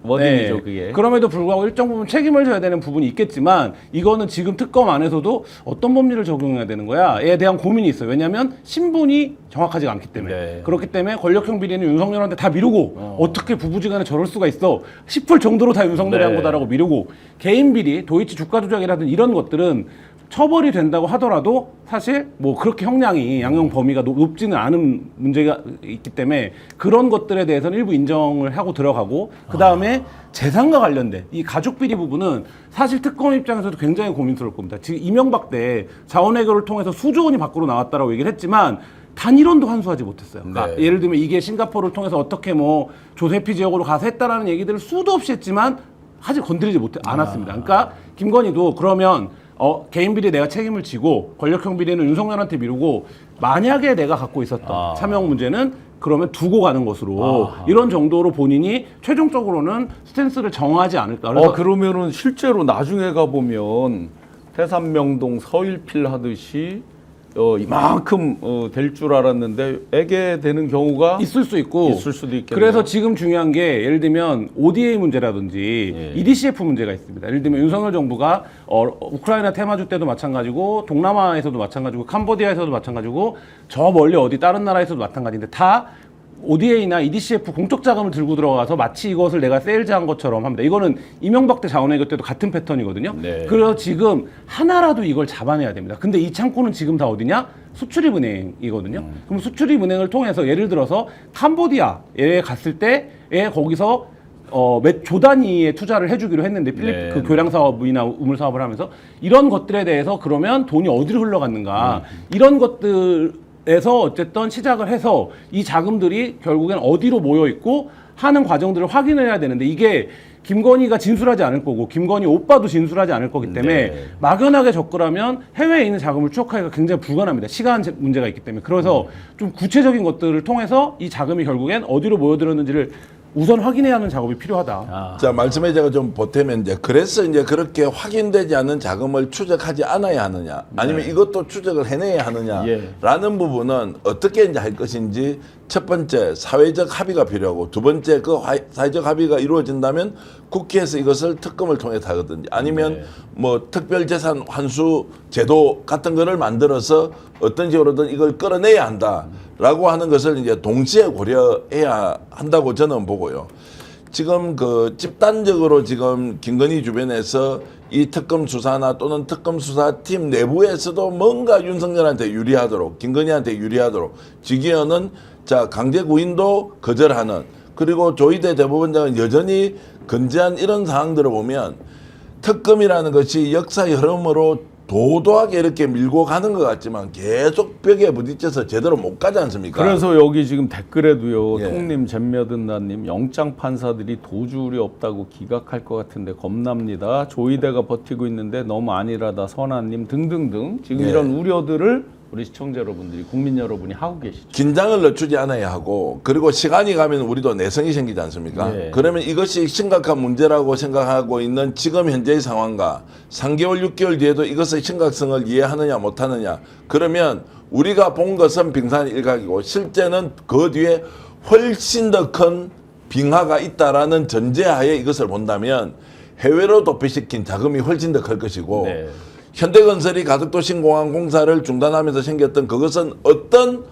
워딩이죠, 네. 그게. 그럼에도 불구하고 일정 부분 책임을 져야 되는 부분이 있겠지만 이거는 지금 특검 안에서도 어떤 법리를 적용해야 되는 거야에 대한 고민이 있어요. 왜냐하면 신분이 정확하지가 않기 때문에. 네. 그렇기 때문에 권력형 비리는 윤석열한테 다 미루고 어떻게 부부지간에 저럴 수가 있어 싶을 정도로 다 윤석열이 네. 한 거다라고 미루고 개인 비리, 도이치 주가 조작이라든 이런 것들은 처벌이 된다고 하더라도 사실 뭐 그렇게 형량이 양형 범위가 높지는 않은 문제가 있기 때문에 그런 것들에 대해서는 일부 인정을 하고 들어가고 그 다음에 재산과 관련된 이 가족 비리 부분은 사실 특검 입장에서도 굉장히 고민스러울 겁니다. 지금 이명박 때 자원외교를 통해서 수조 원이 밖으로 나왔다라고 얘기를 했지만 단일원도 환수하지 못했어요. 그러니까 네. 예를 들면 이게 싱가포르를 통해서 어떻게 뭐 조세피 지역으로 가서 했다라는 얘기들을 수도 없이 했지만 아직 건드리지 않았습니다. 그러니까 김건희도 그러면 개인 비리 내가 책임을 지고 권력형 비리는 윤석열한테 미루고 만약에 내가 갖고 있었던 차명 문제는 그러면 두고 가는 것으로 이런 정도로 본인이 최종적으로는 스탠스를 정하지 않을까. 그래서 그러면은 실제로 나중에 가보면 태산명동 서일필 하듯이 이만큼 될 줄 알았는데 애게 되는 경우가 있을 수 있고 있을 수도 있겠네요. 그래서 지금 중요한 게 예를 들면 ODA 문제라든지 예. EDCF 문제가 있습니다. 예를 들면 윤석열 정부가 우크라이나 테마주 때도 마찬가지고 동남아에서도 마찬가지고 캄보디아에서도 마찬가지고 저 멀리 어디 다른 나라에서도 마찬가지인데 다 ODA나 EDCF 공적 자금을 들고 들어가서 마치 이것을 내가 세일즈한 것처럼 합니다. 이거는 이명박 때 자원외교 때도 같은 패턴이거든요. 네. 그래서 지금 하나라도 이걸 잡아내야 됩니다. 근데 이 창구는 지금 다 어디냐? 수출입은행이거든요. 그럼 수출입은행을 통해서 예를 들어서 캄보디아에 갔을 때에 거기서 몇 조 단위의 투자를 해주기로 했는데 네. 그 교량 사업이나 우물 사업을 하면서 이런 것들에 대해서 그러면 돈이 어디로 흘러갔는가 이런 것들에서 어쨌든 시작을 해서 이 자금들이 결국엔 어디로 모여 있고 하는 과정들을 확인해야 되는데 이게 김건희가 진술하지 않을 거고 김건희 오빠도 진술하지 않을 거기 때문에 네. 막연하게 접근하면 해외에 있는 자금을 추적하기가 굉장히 불가능합니다. 시간 문제가 있기 때문에. 그래서 좀 구체적인 것들을 통해서 이 자금이 결국엔 어디로 모여들었는지를 우선 확인해야 하는 작업이 필요하다. 아, 자, 말씀에 제가 좀 보태면 이제 그래서 이제 그렇게 확인되지 않는 자금을 추적하지 않아야 하느냐, 아니면 이것도 추적을 해내야 하느냐라는 부분은 어떻게 이제 할 것인지 첫 번째 사회적 합의가 필요하고 두 번째 그 사회적 합의가 이루어진다면 국회에서 이것을 특검을 통해서 하거든요. 아니면 뭐 특별재산 환수 제도 같은 거를 만들어서 어떤 식으로든 이걸 끌어내야 한다라고 하는 것을 이제 동시에 고려해야 한다고 저는 보고요. 지금 그 집단적으로 지금 김건희 주변에서 이 특검 수사나 또는 특검 수사팀 내부에서도 뭔가 윤석열한테 유리하도록, 김건희한테 유리하도록, 지기현은 자 강제 구인도 거절하는, 그리고 조희대 대법원장은 여전히 건재한 이런 상황들을 보면 특검이라는 것이 역사 흐름으로 도도하게 이렇게 밀고 가는 것 같지만 계속 벽에 부딪혀서 제대로 못 가지 않습니까? 그래서 여기 지금 댓글에도요. 예. 통님 잼며든나님 영장 판사들이 도주울이 없다고 기각할 것 같은데 겁납니다. 조이대가 버티고 있는데 너무 안일하다 선아님 등등등 지금 예. 이런 우려들을 우리 시청자 여러분들이 국민 여러분이 하고 계시죠. 긴장을 늦추지 않아야 하고, 그리고 시간이 가면 우리도 내성이 생기지 않습니까? 예. 그러면 이것이 심각한 문제라고 생각하고 있는 지금 현재의 상황과 3개월, 6개월 뒤에도 이것의 심각성을 이해하느냐 못하느냐, 그러면 우리가 본 것은 빙산의 일각이고 실제는 그 뒤에 훨씬 더 큰 빙하가 있다라는 전제하에 이것을 본다면 해외로 도피시킨 자금이 훨씬 더 클 것이고 네. 현대건설이 가덕도심공항 공사를 중단하면서 생겼던 그것은 어떤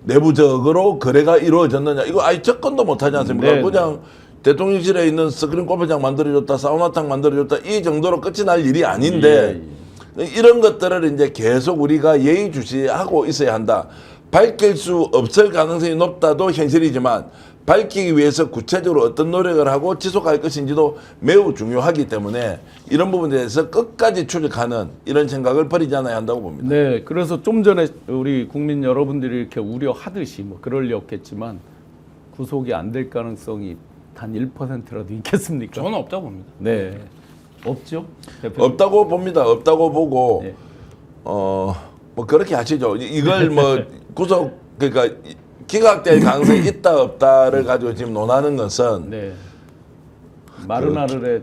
내부적으로 거래가 이루어졌느냐, 이거 아예 접근도 못하지 않습니까? 네, 그냥 대통령실에 있는 스크린 골프장 만들어줬다, 사우나탕 만들어줬다, 이 정도로 끝이 날 일이 아닌데 이런 것들을 이제 계속 우리가 예의주시하고 있어야 한다. 밝힐 수 없을 가능성이 높다도 현실이지만 밝히기 위해서 구체적으로 어떤 노력을 하고 지속할 것인지도 매우 중요하기 때문에 이런 부분에 대해서 끝까지 추적하는 이런 생각을 버리지 않아야 한다고 봅니다. 네, 그래서 좀 전에 우리 국민 여러분들이 이렇게 우려하듯이 뭐 그럴 리 없겠지만 구속이 안 될 가능성이 단 1%라도 있겠습니까? 저는 없다고 봅니다. 네, 없죠. 대표님? 없다고 봅니다. 없다고 보고 네. 뭐 그렇게 하시죠. 이걸 뭐 구속 그러니까 기각될 가능성이 있다 없다를 가지고 지금 논하는 것은 네. 마르나르의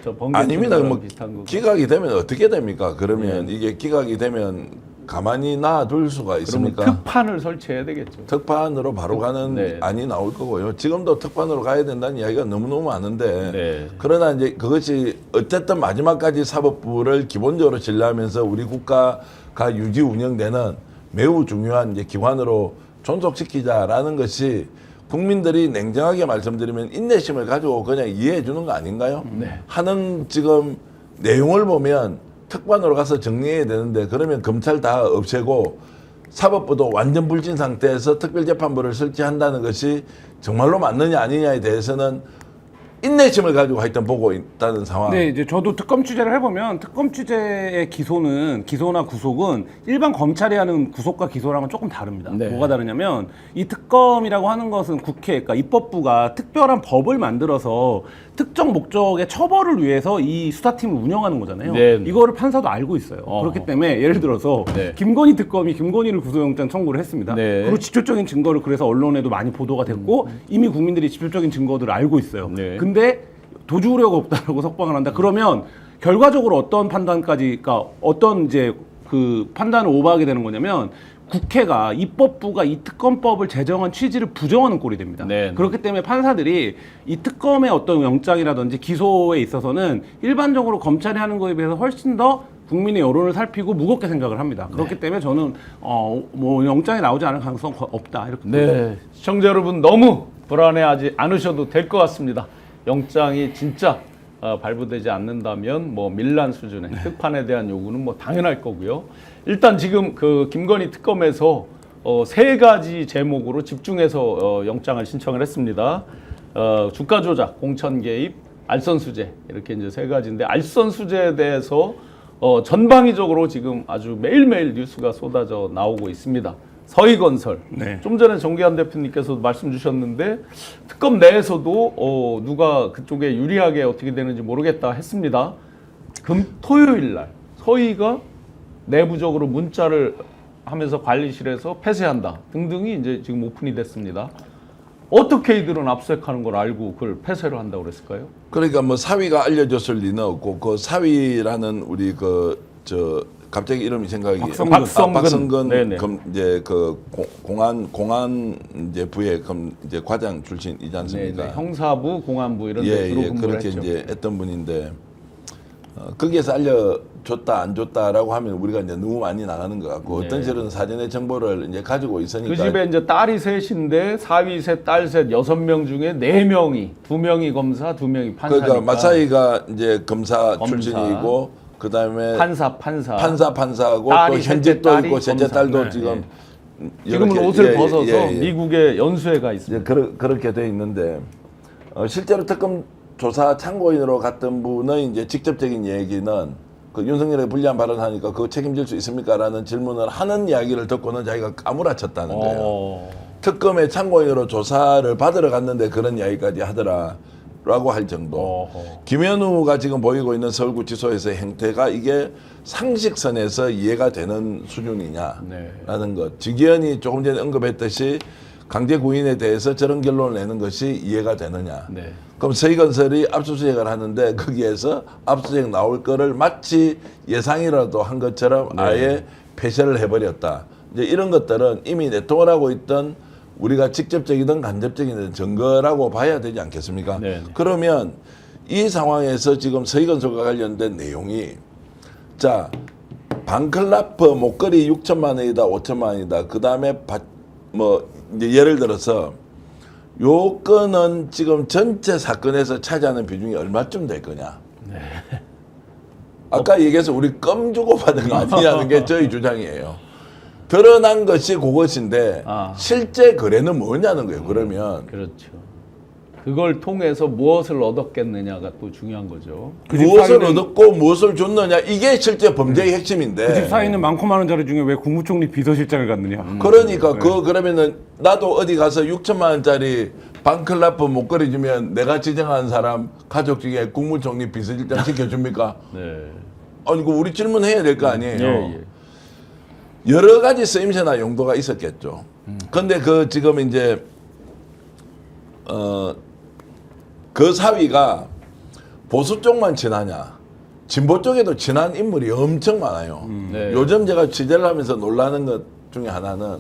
저 번개 아닙니다. 뭐 비슷한 거. 기각이 되면 어떻게 됩니까? 그러면 이게 기각이 되면 가만히 놔둘 수가 그러면 있습니까? 특판을 설치해야 되겠죠. 특판으로 바로 가는 네. 안이 나올 거고요. 지금도 특판으로 가야 된다는 이야기가 너무너무 많은데 네. 그러나 이제 그것이 어쨌든 마지막까지 사법부를 기본적으로 신뢰하면서 우리 국가가 유지 운영되는 매우 중요한 이제 기관으로 존속시키자라는 것이 국민들이 냉정하게 말씀드리면 인내심을 가지고 그냥 이해해 주는 거 아닌가요? 네. 하는 지금 내용을 보면 특반으로 가서 정리해야 되는데 그러면 검찰 다 없애고 사법부도 완전 불진 상태에서 특별재판부를 설치한다는 것이 정말로 맞느냐 아니냐에 대해서는 인내심을 가지고 하여튼 보고 있다는 상황. 네, 이제 저도 특검 취재를 해보면 특검 취재의 기소나 구속은 일반 검찰이 하는 구속과 기소랑은 조금 다릅니다. 네. 뭐가 다르냐면 이 특검이라고 하는 것은 국회, 그러니까 입법부가 특별한 법을 만들어서 특정 목적의 처벌을 위해서 이 수사팀을 운영하는 거잖아요. 네. 이거를 판사도 알고 있어요. 그렇기 때문에 예를 들어서 네. 김건희 특검이 김건희를 구속영장 청구를 했습니다. 네. 그리고 직접적인 증거를 그래서 언론에도 많이 보도가 됐고 이미 국민들이 직접적인 증거들을 알고 있어요. 네. 근데 도주 우려가 없다라고 석방을 한다. 그러면 결과적으로 어떤 판단까지, 그러니까 어떤 이제 그 판단을 오버하게 되는 거냐면 국회가 입법부가 이 특검법을 제정한 취지를 부정하는 꼴이 됩니다. 네. 그렇기 때문에 판사들이 이 특검의 어떤 영장이라든지 기소에 있어서는 일반적으로 검찰이 하는 거에 비해서 훨씬 더 국민의 여론을 살피고 무겁게 생각을 합니다. 그렇기 때문에 저는 뭐 영장이 나오지 않을 가능성 없다 이렇게 봅니다. 네, 시청자 여러분 너무 불안해하지 않으셔도 될 것 같습니다. 영장이 진짜 발부되지 않는다면 뭐 밀란 수준의 특판에 대한 요구는 뭐 당연할 거고요. 일단 지금 그 김건희 특검에서 세 가지 제목으로 집중해서 영장을 신청을 했습니다. 주가 조작, 공천 개입, 알선 수재 이렇게 이제 세 가지인데 알선 수재에 대해서 전방위적으로 지금 아주 매일매일 뉴스가 쏟아져 나오고 있습니다. 서희건설. 네. 좀 전에 정기환 대표님께서도 말씀 주셨는데 특검 내에서도 누가 그쪽에 유리하게 어떻게 되는지 모르겠다 했습니다. 토요일 날 서희가 내부적으로 문자를 하면서 관리실에서 폐쇄한다 등등이 이제 지금 오픈이 됐습니다. 어떻게 이들은 압수수색하는 걸 알고 그걸 폐쇄를 한다고 그랬을까요? 그러니까 뭐 사위가 알려줬을 리는 없고 그 사위라는 우리 갑자기 이름이 생각이 박성근 네네. 이제 그 공안 이제 부의 이제 과장 출신이지 않습니까? 네, 형사부, 공안부 이런 데 예, 주로 예, 근무를 그렇게 했죠. 이제 했던 분인데 거기에서 알려줬다 안 줬다라고 하면 우리가 이제 너무 많이 나가는 것 같고 네. 어떤 실은 사전의 정보를 이제 가지고 있으니까 그 집에 이제 딸이 셋인데 사위 셋, 딸 셋, 6명 중에 4명이 2명이 검사, 2명이 판사니까. 그러니까 마사이가 이제 검사 출신이고 그다음에 판사하고 딸이 또 현직 또 딸이 있고 셋째 검사. 딸도 네, 지금 지금은 이렇게, 옷을 예, 벗어서 예, 예. 미국의 연수에 가 있습니다. 이제 그렇게 돼 있는데 실제로 특검 조사 참고인으로 갔던 분의 이제 직접적인 얘기는 그 윤석열의 불리한 발언하니까 그거 책임질 수 있습니까라는 질문을 하는 이야기를 듣고는 자기가 까무라쳤다는 거예요. 특검의 참고인으로 조사를 받으러 갔는데 그런 이야기까지 하더라라고 할 정도. 김현우가 지금 보이고 있는 서울구치소에서의 행태가 이게 상식선에서 이해가 되는 수준이냐라는 것. 직위원이 조금 전에 언급했듯이 강제 구인에 대해서 저런 결론을 내는 것이 이해가 되느냐. 네. 그럼 서희건설이 압수수색을 하는데 거기에서 압수수색 나올 거를 마치 예상이라도 한 것처럼 아예 폐쇄를 해버렸다. 이제 이런 것들은 이미 내통을 하고 있던 우리가 직접적이든 간접적인 증거라고 봐야 되지 않겠습니까? 네. 그러면 이 상황에서 지금 서희건설과 관련된 내용이 자 반클라프 목걸이 6천만 원이다 5천만 원이다 그 다음에 뭐 이제 예를 들어서 요 건은 지금 전체 사건에서 차지하는 비중이 얼마쯤 될 거냐? 아까 얘기해서 우리 껌 주고 받은 거 아니냐는 게 저희 주장이에요. 드러난 것이 그것인데 실제 거래는 뭐냐는 거예요. 그러면 그렇죠. 그걸 통해서 무엇을 얻었겠느냐가 또 중요한 거죠. 무엇을 얻었고 무엇을 줬느냐 이게 실제 범죄의 핵심인데. 그 집 사이는 많고 많은 자리 중에 왜 국무총리 비서실장을 갔느냐? 그러니까 그러면은 나도 어디 가서 6천만 원짜리 반클라프 목걸이 주면 내가 지정한 사람 가족 중에 국무총리 비서실장 시켜줍니까? 네. 아니 그 우리 질문해야 될 거 아니에요. 예. 여러 가지 쓰임새나 용도가 있었겠죠. 근데 그 지금 이제 그 사위가 보수 쪽만 친하냐? 진보 쪽에도 친한 인물이 엄청 많아요. 네. 요즘 제가 취재를 하면서 놀라는 것 중에 하나는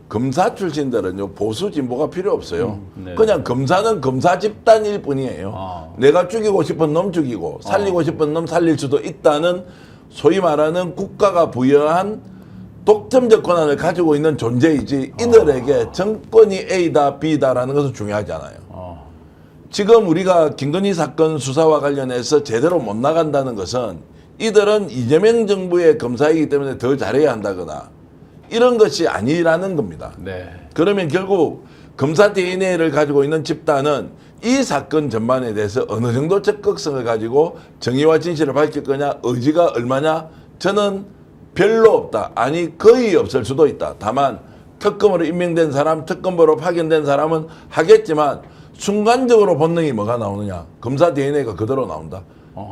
검사 출신들은요 보수 진보가 필요 없어요. 네. 그냥 검사는 검사 집단일 뿐이에요. 내가 죽이고 싶은 놈 죽이고 살리고 싶은 놈 살릴 수도 있다는 소위 말하는 국가가 부여한 독점적 권한을 가지고 있는 존재이지 이들에게 정권이 A다 B다라는 것은 중요하지 않아요. 지금 우리가 김건희 사건 수사와 관련해서 제대로 못 나간다는 것은 이들은 이재명 정부의 검사이기 때문에 더 잘해야 한다거나 이런 것이 아니라는 겁니다. 네. 그러면 결국 검사 DNA를 가지고 있는 집단은 이 사건 전반에 대해서 어느 정도 적극성을 가지고 정의와 진실을 밝힐 거냐 의지가 얼마냐 저는 별로 없다. 아니 거의 없을 수도 있다. 다만 특검으로 임명된 사람 특검으로 파견된 사람은 하겠지만 순간적으로 본능이 뭐가 나오느냐 검사 DNA가 그대로 나온다.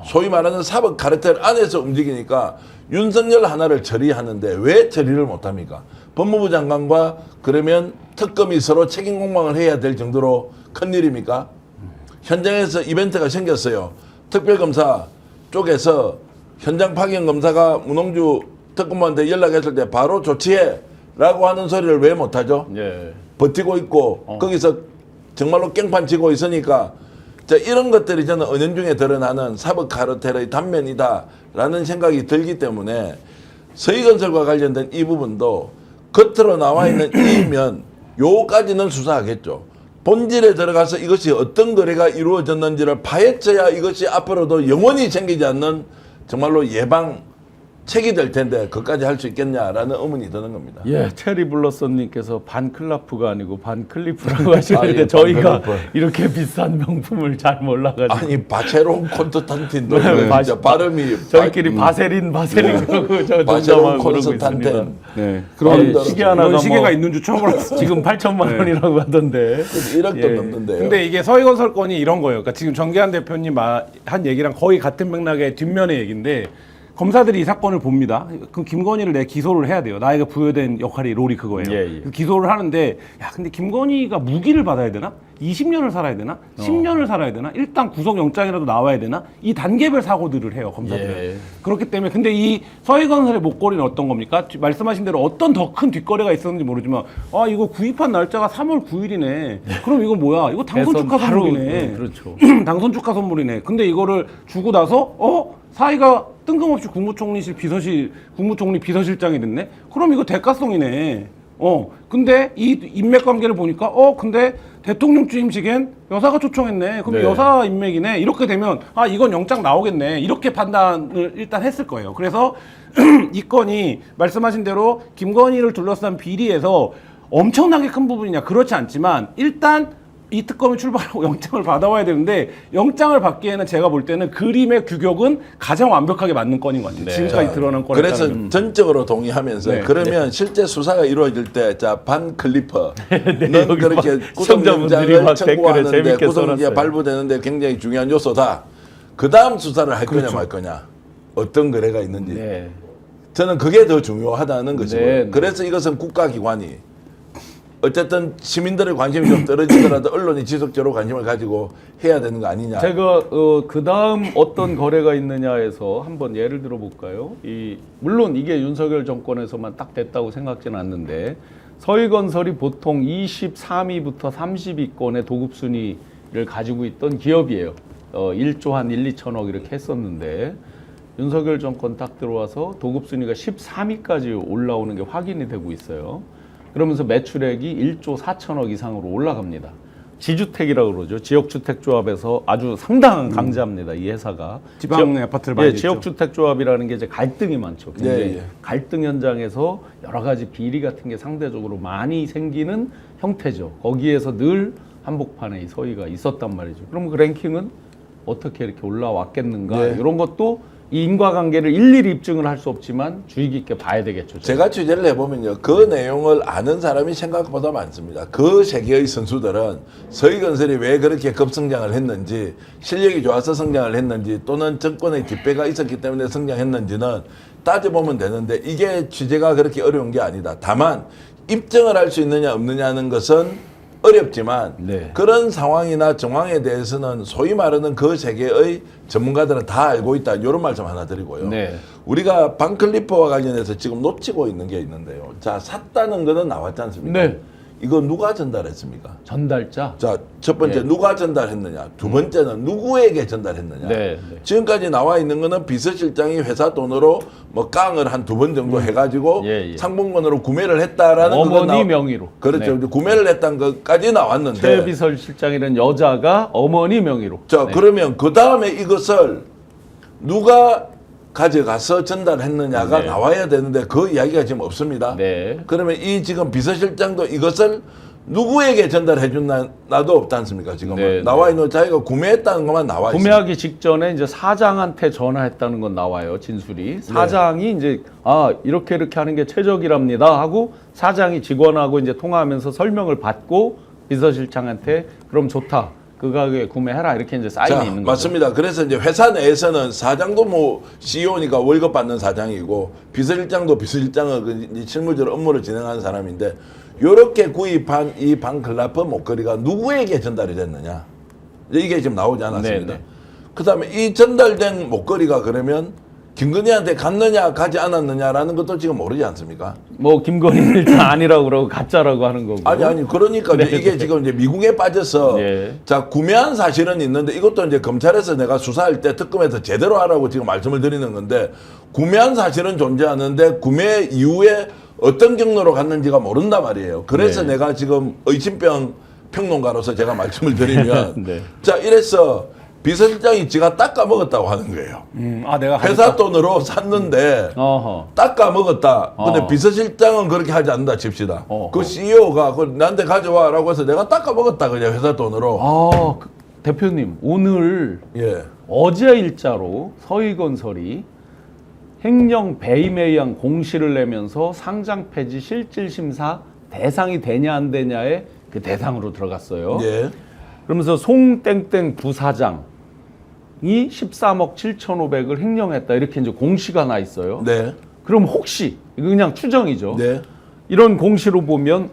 소위 말하는 사법 카르텔 안에서 움직이니까 윤석열 하나를 처리하는데 왜 처리를 못합니까? 법무부 장관과 그러면 특검이 서로 책임 공방을 해야 될 정도로 큰일입니까? 현장에서 이벤트가 생겼어요. 특별검사 쪽에서 현장 파견 검사가 문홍주 특검한테 연락했을 때 바로 조치해 라고 하는 소리를 왜 못하죠? 예. 버티고 있고 거기서 정말로 깽판 치고 있으니까 자, 이런 것들이 저는 은연중에 드러나는 사법 카르텔의 단면이다라는 생각이 들기 때문에 서희건설과 관련된 이 부분도 겉으로 나와 있는 이면 요까지는 수사하겠죠. 본질에 들어가서 이것이 어떤 거래가 이루어졌는지를 파헤쳐야 이것이 앞으로도 영원히 생기지 않는 정말로 예방책이 될 텐데 그것까지 할 수 있겠냐라는 의문이 드는 겁니다. 예, 체리 블러썸님께서 반클라프가 아니고 반클리프라고 하시는데 예, 저희가 반클라프. 이렇게 비싼 명품을 잘 몰라가지고 아니 바체론 콘스탄틴도 네, 진짜 발음이 저희끼리 바세린 그러고 저 바체론 농담하고 그러고 있습니다. 콘스탄틴 네. 그런 그런 시계 하나가 이런 시계가 뭐 있는 줄 처음 알았어요. 지금 8천만 원이라고 하던데 1억도 예. 넘는데요. 근데 이게 서희건설건이 이런 거예요. 그러니까 지금 정계한 대표님 한 얘기랑 거의 같은 맥락의 뒷면의 얘기인데 검사들이 이 사건을 봅니다. 그럼 김건희를 내 기소를 해야 돼요. 나에게 부여된 역할이 롤이 그거예요. 예. 기소를 하는데 야 근데 김건희가 무기를 받아야 되나? 20년을 살아야 되나? 10년을 살아야 되나? 일단 구속영장이라도 나와야 되나? 이 단계별 사고들을 해요 검사들은. 예. 그렇기 때문에 근데 이 서해건설의 목걸이는 어떤 겁니까? 말씀하신 대로 어떤 더 큰 뒷거래가 있었는지 모르지만 아 이거 구입한 날짜가 3월 9일이네. 그럼 이거 뭐야? 이거 당선 대선 축하 바로, 선물이네. 그렇죠. 당선 축하 선물이네. 근데 이거를 주고 나서 사이가 뜬금없이 국무총리실 비서실 국무총리 비서실장이 됐네. 그럼 이거 대가성이네. 근데 이 인맥 관계를 보니까 근데 대통령 취임식엔 여사가 초청했네. 그럼 네. 여사 인맥이네. 이렇게 되면 이건 영장 나오겠네. 이렇게 판단을 일단 했을 거예요. 그래서 이 건이 말씀하신 대로 김건희를 둘러싼 비리에서 엄청나게 큰 부분이냐 그렇지 않지만 일단 이 특검이 출발하고 영장을 받아와야 되는데 영장을 받기에는 제가 볼 때는 그림의 규격은 가장 완벽하게 맞는 건인 것 같아요. 네. 지금까지 드러난 건에 그래서 따르면. 전적으로 동의하면서 네. 그러면 실제 수사가 이루어질 때 반 클리퍼는 여기 그렇게 막 시청자분들이 막 구속영장을 댓글에 청구하는데 재밌게 구속영장이 써놨어요. 발부되는데 굉장히 중요한 요소다. 그 다음 수사를 할 그렇죠. 거냐 말 거냐. 어떤 거래가 있는지. 네. 저는 그게 더 중요하다는 것이고요. 네, 네. 그래서 이것은 국가기관이 어쨌든 시민들의 관심이 좀 떨어지더라도 언론이 지속적으로 관심을 가지고 해야 되는 거 아니냐. 제가 그 다음 어떤 거래가 있느냐에서 한번 예를 들어 볼까요? 물론 이게 윤석열 정권에서만 딱 됐다고 생각지는 않는데 서희건설이 보통 23위부터 30위권의 도급 순위를 가지고 있던 기업이에요. 1조 한 1, 2천억 이렇게 했었는데 윤석열 정권 딱 들어와서 도급 순위가 13위까지 올라오는 게 확인이 되고 있어요. 그러면서 매출액이 1조 4천억 이상으로 올라갑니다. 지주택이라고 그러죠. 지역주택조합에서 아주 상당한 강자입니다. 이 회사가. 지방의 아파트를 많이 짓죠. 지역주택조합이라는 게 이제 갈등이 많죠. 굉장히 네, 예. 갈등 현장에서 여러 가지 비리 같은 게 상대적으로 많이 생기는 형태죠. 거기에서 늘 한복판에 이 서희가 있었단 말이죠. 그럼 그 랭킹은 어떻게 이렇게 올라왔겠는가? 네. 이런 것도 이 인과관계를 일일이 입증을 할 수 없지만 주의 깊게 봐야 되겠죠. 제가 취재를 해보면요. 그 내용을 아는 사람이 생각보다 많습니다. 그 세계의 선수들은 서희건설이 왜 그렇게 급성장을 했는지, 실력이 좋아서 성장을 했는지, 또는 정권의 뒷배가 있었기 때문에 성장했는지는 따져보면 되는데 이게 취재가 그렇게 어려운 게 아니다. 다만 입증을 할 수 있느냐 없느냐는 것은 어렵지만 네. 그런 상황이나 정황에 대해서는 소위 말하는 그 세계의 전문가들은 다 알고 있다. 이런 말씀 하나 드리고요. 네. 우리가 반클리퍼와 관련해서 지금 놓치고 있는 게 있는데요. 자, 샀다는 거는 나왔지 않습니까? 네. 이거 누가 전달했습니까? 전달자. 자, 첫 번째 네. 누가 전달했느냐? 두 번째는 누구에게 전달했느냐? 네. 지금까지 나와 있는 거는 비서실장이 회사 돈으로 뭐 깡을 한 두 번 정도 해가지고 예, 예. 상봉권으로 구매를 했다라는 어머니 명의로. 그렇죠. 네. 구매를 했다는 것까지 나왔는데. 최비서 실장이라는 여자가 어머니 명의로. 자, 네. 그러면 그 다음에 이것을 누가 가져가서 전달했느냐가 네. 나와야 되는데 그 이야기가 지금 없습니다. 네. 그러면 이 지금 비서실장도 이것을 누구에게 전달해 준 나도 없지 않습니까? 지금 네, 나와 있는 자기가 구매했다는 것만 나와 있습니다. 구매하기 직전에 이제 사장한테 전화했다는 건 나와요. 진술이. 사장이 이제 이렇게 하는 게 최적이랍니다 하고 사장이 직원하고 이제 통화하면서 설명을 받고 비서실장한테 그럼 좋다. 그 가격에 구매해라 이렇게 이제 사인이 자, 있는 거죠. 맞습니다. 그래서 이제 회사 내에서는 사장도 뭐 CEO니까 월급 받는 사장이고 비서실장도 비서실장은 그 이제 실무적으로 업무를 진행하는 사람인데 이렇게 구입한 이 반클라프 목걸이가 누구에게 전달이 됐느냐 이제 이게 지금 나오지 않았습니다. 네네. 그다음에 이 전달된 목걸이가 그러면 김건희한테 갔느냐 가지 않았느냐라는 것도 지금 모르지 않습니까? 뭐 김건희는 일단 아니라고 그러고 가짜라고 하는 거고. 아니 그러니까 네, 이제 이게 네. 지금 이제 미국에 빠져서 네. 자 구매한 사실은 있는데 이것도 이제 검찰에서 내가 수사할 때 특검에서 제대로 하라고 지금 말씀을 드리는 건데 구매한 사실은 존재하는데 구매 이후에 어떤 경로로 갔는지가 모른단 말이에요. 그래서 네. 내가 지금 의심병 평론가로서 제가 말씀을 드리면 네. 자 이래서 비서실장이 지가 닦아 먹었다고 하는 거예요. 내가 회사 돈으로 샀는데 어허. 닦아 먹었다. 근데 어. 비서실장은 그렇게 하지 않는다 칩시다. 그 CEO가 그 나한테 가져와라고 해서 내가 닦아 먹었다 그냥 회사 돈으로. 대표님 오늘 예. 어제 일자로 서희건설이 횡령 배임에 의한 공시를 내면서 상장 폐지 실질 심사 대상이 되냐 안 되냐의 그 대상으로 들어갔어요. 예. 그러면서 송땡땡 부사장 13억 7,500을 횡령했다 이렇게 이제 공시가 나 있어요. 네. 그럼 혹시 이거 그냥 추정이죠. 네. 이런 공시로 보면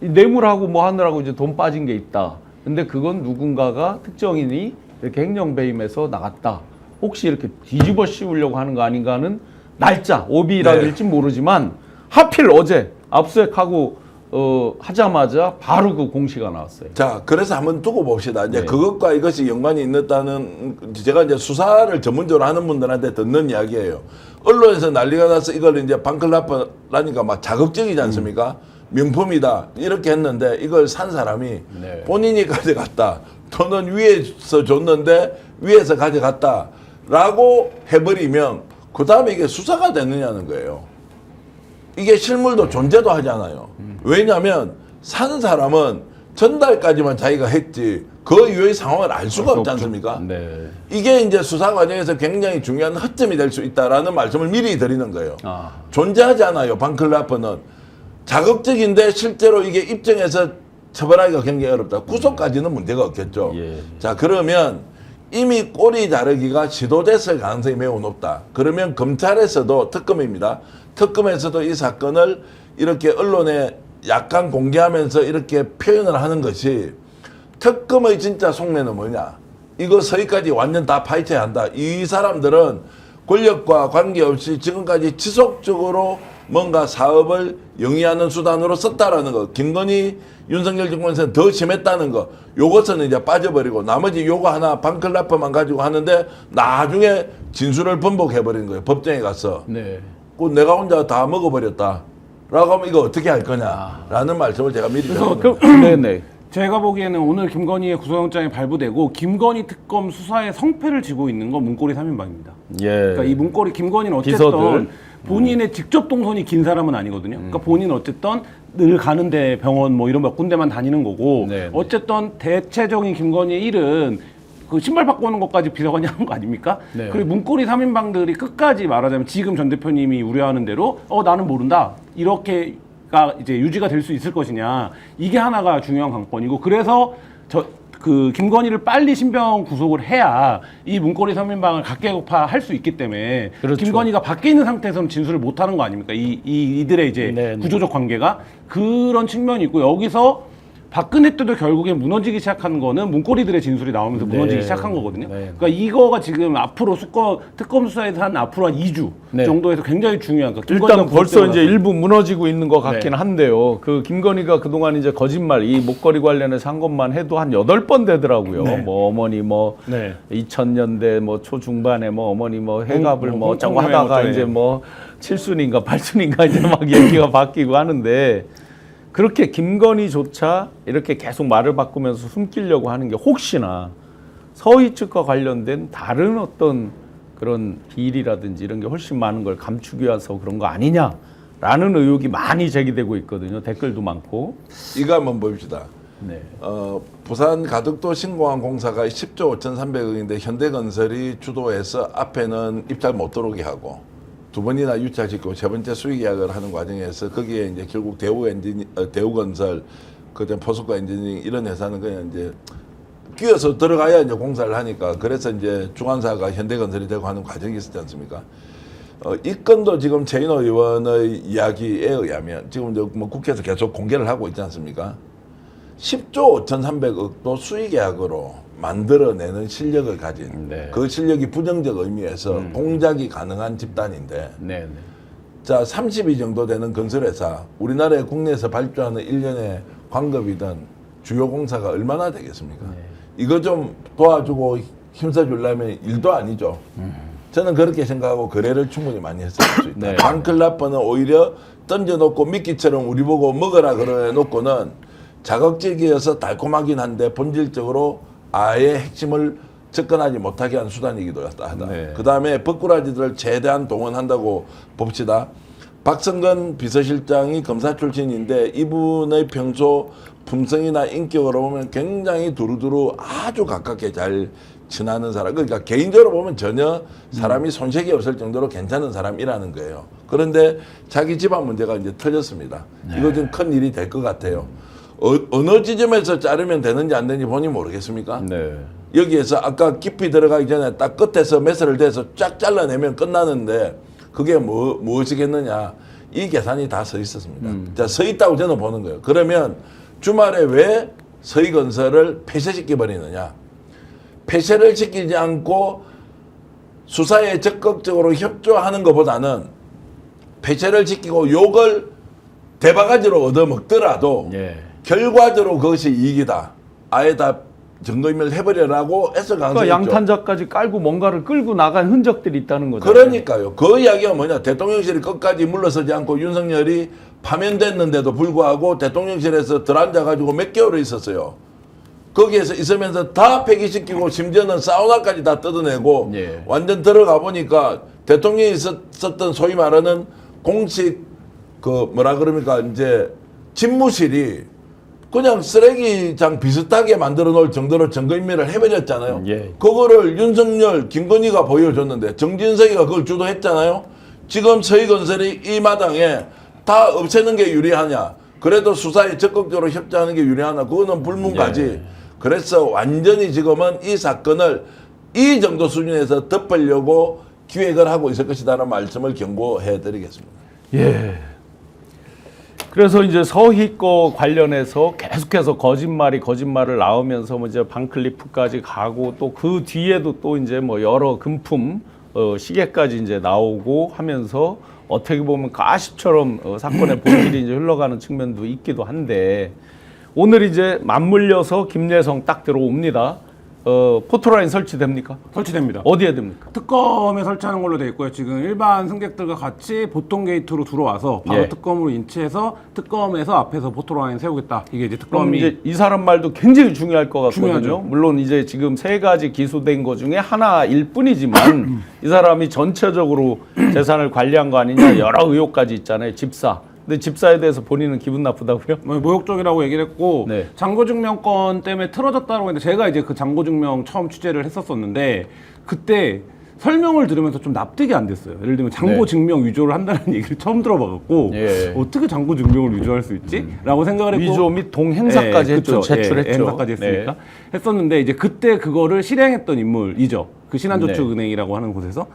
이 뇌물하고 뭐 하느라고 이제 돈 빠진 게 있다. 근데 그건 누군가가 특정인이 이렇게 횡령 배임해서 나갔다. 혹시 이렇게 뒤집어 씌우려고 하는 거 아닌가 하는 날짜, 오비락일지 모르지만 하필 어제 압수수색하고 하자마자 바로 그 공시가 나왔어요. 자, 그래서 한번 두고 봅시다. 이제 네. 그것과 이것이 연관이 있다는 제가 이제 수사를 전문적으로 하는 분들한테 듣는 이야기예요. 언론에서 난리가 나서 이걸 이제 방클라퍼라니까 막 자극적이지 않습니까? 명품이다 이렇게 했는데 이걸 산 사람이 네. 본인이 가져갔다. 또는 위에서 줬는데 위에서 가져갔다라고 해버리면 그 다음에 이게 수사가 되느냐는 거예요. 이게 실물도 존재도 하잖아요. 왜냐하면 산 사람은 전달까지만 자기가 했지 그 이후의 상황을 알 수가 없지 않습니까? 네. 이게 이제 수사 과정에서 굉장히 중요한 허점이 될 수 있다라는 말씀을 미리 드리는 거예요. 아. 존재하지 않아요. 방클라퍼는 자극적인데 실제로 이게 입증해서 처벌하기가 굉장히 어렵다. 구속까지는 문제가 없겠죠. 예. 자, 그러면 이미 꼬리 자르기가 시도됐을 가능성이 매우 높다. 그러면 검찰에서도 특검입니다. 특검에서도 이 사건을 이렇게 언론에 약간 공개하면서 이렇게 표현을 하는 것이 특검의 진짜 속내는 뭐냐. 이거 서희까지 완전 다 파헤쳐야 한다. 이 사람들은 권력과 관계없이 지금까지 지속적으로 뭔가 사업을 영위하는 수단으로 썼다라는 거. 김건희 윤석열 정권에서는 더 심했다는 거. 요것은 이제 빠져버리고 나머지 요거 하나 방클라퍼만 가지고 하는데 나중에 진술을 번복해버리는 거예요. 법정에 가서. 네. 그 내가 혼자 다 먹어버렸다. 라고 하면 이거 어떻게 할 거냐라는 말씀을 제가 미리 드립니다. 네네. 제가 보기에는 오늘 김건희의 구속영장이 발부되고 김건희 특검 수사에 성패를 지고 있는 건 문고리 3인방입니다. 예. 그러니까 이 문고리 김건희는 어쨌든 비서들. 본인의 직접 동선이 긴 사람은 아니거든요. 그러니까 본인은 어쨌든 늘 가는데 병원 뭐 이런 몇 군데만 다니는 거고 네. 어쨌든 대체적인 김건희의 일은 그 신발 바꾸는 것까지 비서관이 하는 거 아닙니까? 네. 그리고 문고리 3인방들이 끝까지 말하자면 지금 전 대표님이 우려하는 대로 나는 모른다 이렇게가 이제 유지가 될 수 있을 것이냐 이게 하나가 중요한 관건이고 그래서 그 김건희를 빨리 신병 구속을 해야 이 문고리 3인방을 각계격파할 수 있기 때문에 그렇죠. 김건희가 밖에 있는 상태에서는 진술을 못 하는 거 아닙니까? 이들의 이제 네, 네. 구조적 관계가 그런 측면이 있고 여기서 박근혜 때도 결국에 무너지기 시작한 거는 문고리들의 진술이 나오면서 네. 무너지기 시작한 거거든요. 네. 그러니까 이거가 지금 앞으로 특검 수사에서 한 앞으로 한 2주 네. 정도에서 굉장히 중요한 거. 일단 벌써 이제 일부 무너지고 있는 것 같긴 네. 한데요. 그 김건희가 그동안 이제 거짓말, 이 목걸이 관련해서 한 것만 해도 한 8번 되더라고요. 네. 뭐 어머니 뭐 네. 2000년대 뭐 초중반에 뭐 어머니 뭐 해갑을 뭐 뭐 어쩌고 홍콩 하다가 여행 이제 어쩌네. 뭐 7순인가 8순인가 이제 막 얘기가 바뀌고 하는데 그렇게 김건희조차 이렇게 계속 말을 바꾸면서 숨기려고 하는 게 혹시나 서희 측과 관련된 다른 어떤 그런 비리라든지 이런 게 훨씬 많은 걸 감추기 위해서 그런 거 아니냐라는 의혹이 많이 제기되고 있거든요. 댓글도 많고. 이거 한번 봅시다. 네. 부산 가덕도 신공항공사가 10조 5,300억인데 현대건설이 주도해서 앞에는 입찰 못 들어오게 하고 두 번이나 유찰 짓고 세 번째 수익 계약을 하는 과정에서 거기에 이제 결국 대우건설, 그다음 포스코 엔지니어링 이런 회사는 그냥 이제 끼어서 들어가야 이제 공사를 하니까 그래서 이제 중환사가 현대건설이 되고 하는 과정이 있었지 않습니까? 이 건도 지금 최인호 의원의 이야기에 의하면 지금 이제 뭐 국회에서 계속 공개를 하고 있지 않습니까? 10조 5,300억도 수익 계약으로 만들어내는 실력을 가진 네. 그 실력이 부정적 의미에서 공작이 가능한 집단인데 네. 네. 자 30위 정도 되는 건설회사 우리나라에 국내에서 발주하는 1년에 광급이든 주요 공사가 얼마나 되겠습니까? 네. 이거 좀 도와주고 힘써주려면 일도 아니죠. 저는 그렇게 생각하고 거래를 충분히 많이 했을 수 있다. 네. 방클라퍼는 오히려 던져놓고 미끼처럼 우리 보고 먹으라 그래 놓고는 자극적이어서 달콤하긴 한데 본질적으로 아예 핵심을 접근하지 못하게 한 수단이기도 하다. 네. 그 다음에 버꾸라지들을 최대한 동원한다고 봅시다. 박성근 비서실장이 검사 출신인데 이분의 평소 품성이나 인격으로 보면 굉장히 두루두루 아주 가깝게 잘 지나는 사람. 그러니까 개인적으로 보면 전혀 사람이 손색이 없을 정도로 괜찮은 사람이라는 거예요. 그런데 자기 집안 문제가 이제 터졌습니다. 이거 좀 큰 일이 될 것 같아요. 어느 지점에서 자르면 되는지 안 되는지 본인이 모르겠습니까? 네. 여기에서 아까 깊이 들어가기 전에 딱 끝에서 메스를 대서 쫙 잘라내면 끝나는데 그게 무엇이겠느냐. 이 계산이 다 서 있었습니다. 자, 서 있다고 저는 보는 거예요. 그러면 주말에 왜 서희건설을 폐쇄시켜버리느냐. 폐쇄를 시키지 않고 수사에 적극적으로 협조하는 것보다는 폐쇄를 시키고 욕을 대바가지로 얻어먹더라도 예. 결과적으로 그것이 이익이다. 아예 다 증거인멸 해버려라고 해서 그러니까 강조했죠. 양탄자까지 깔고 뭔가를 끌고 나간 흔적들이 있다는 거죠. 그러니까요. 그 이야기가 뭐냐. 대통령실이 끝까지 물러서지 않고 윤석열이 파면됐는데도 불구하고 대통령실에서 들어앉아가지고 몇 개월을 있었어요. 거기에서 있으면서 다 폐기시키고 심지어는 사우나까지 다 뜯어내고 예. 완전 들어가 보니까 대통령이 썼던 소위 말하는 공식 그 뭐라 그럽니까 이제 집무실이 그냥 쓰레기장 비슷하게 만들어 놓을 정도로 증거인멸을 해버렸잖아요. 예. 그거를 윤석열, 김건희가 보여줬는데 정진석이가 그걸 주도했잖아요. 지금 서희건설이 이 마당에 다 없애는 게 유리하냐. 그래도 수사에 적극적으로 협조하는 게 유리하나. 그거는 불문가지. 예. 그래서 완전히 지금은 이 사건을 이 정도 수준에서 덮으려고 기획을 하고 있을 것이다라는 말씀을 경고해 드리겠습니다. 예. 그래서 이제 서희 거 관련해서 계속해서 거짓말을 나오면서 뭐 이제 반클리프까지 가고 또 그 뒤에도 또 이제 뭐 여러 금품 시계까지 이제 나오고 하면서 어떻게 보면 가십처럼 사건의 본질이 이제 흘러가는 측면도 있기도 한데 오늘 이제 맞물려서 김예성 딱 들어옵니다. 포토라인 설치됩니까? 설치됩니다. 어디에 됩니까? 특검에 설치하는 걸로 돼 있고요. 지금 일반 승객들과 같이 보통 게이트로 들어와서 바로 예. 특검으로 인치해서 특검에서 앞에서 포토라인 세우겠다. 이게 이제 그럼 특검이 이제 이 사람 말도 굉장히 중요할 것 같거든요. 중요하죠. 물론 이제 지금 세 가지 기소된 것 중에 하나일 뿐이지만 이 사람이 전체적으로 재산을 관리한 거 아니냐 여러 의혹까지 있잖아요. 집사. 근데 집사에 대해서 본인은 기분 나쁘다고요? 모욕적이라고 얘기를 했고 네. 잔고증명권 때문에 틀어졌다고 했는데 제가 이제 그 잔고증명 처음 취재를 했었었는데 그때 설명을 들으면서 좀 납득이 안 됐어요. 예를 들면 잔고증명 위조를 한다는 얘기를 처음 들어봐갖고 예. 어떻게 잔고증명을 위조할 수 있지? 라고 생각을 했고 위조 및 동행사까지 했죠. 그쵸. 제출했죠. 행사까지 했으니까 했었는데 이제 그때 그거를 실행했던 인물이죠. 그 신한저축은행이라고 하는 곳에서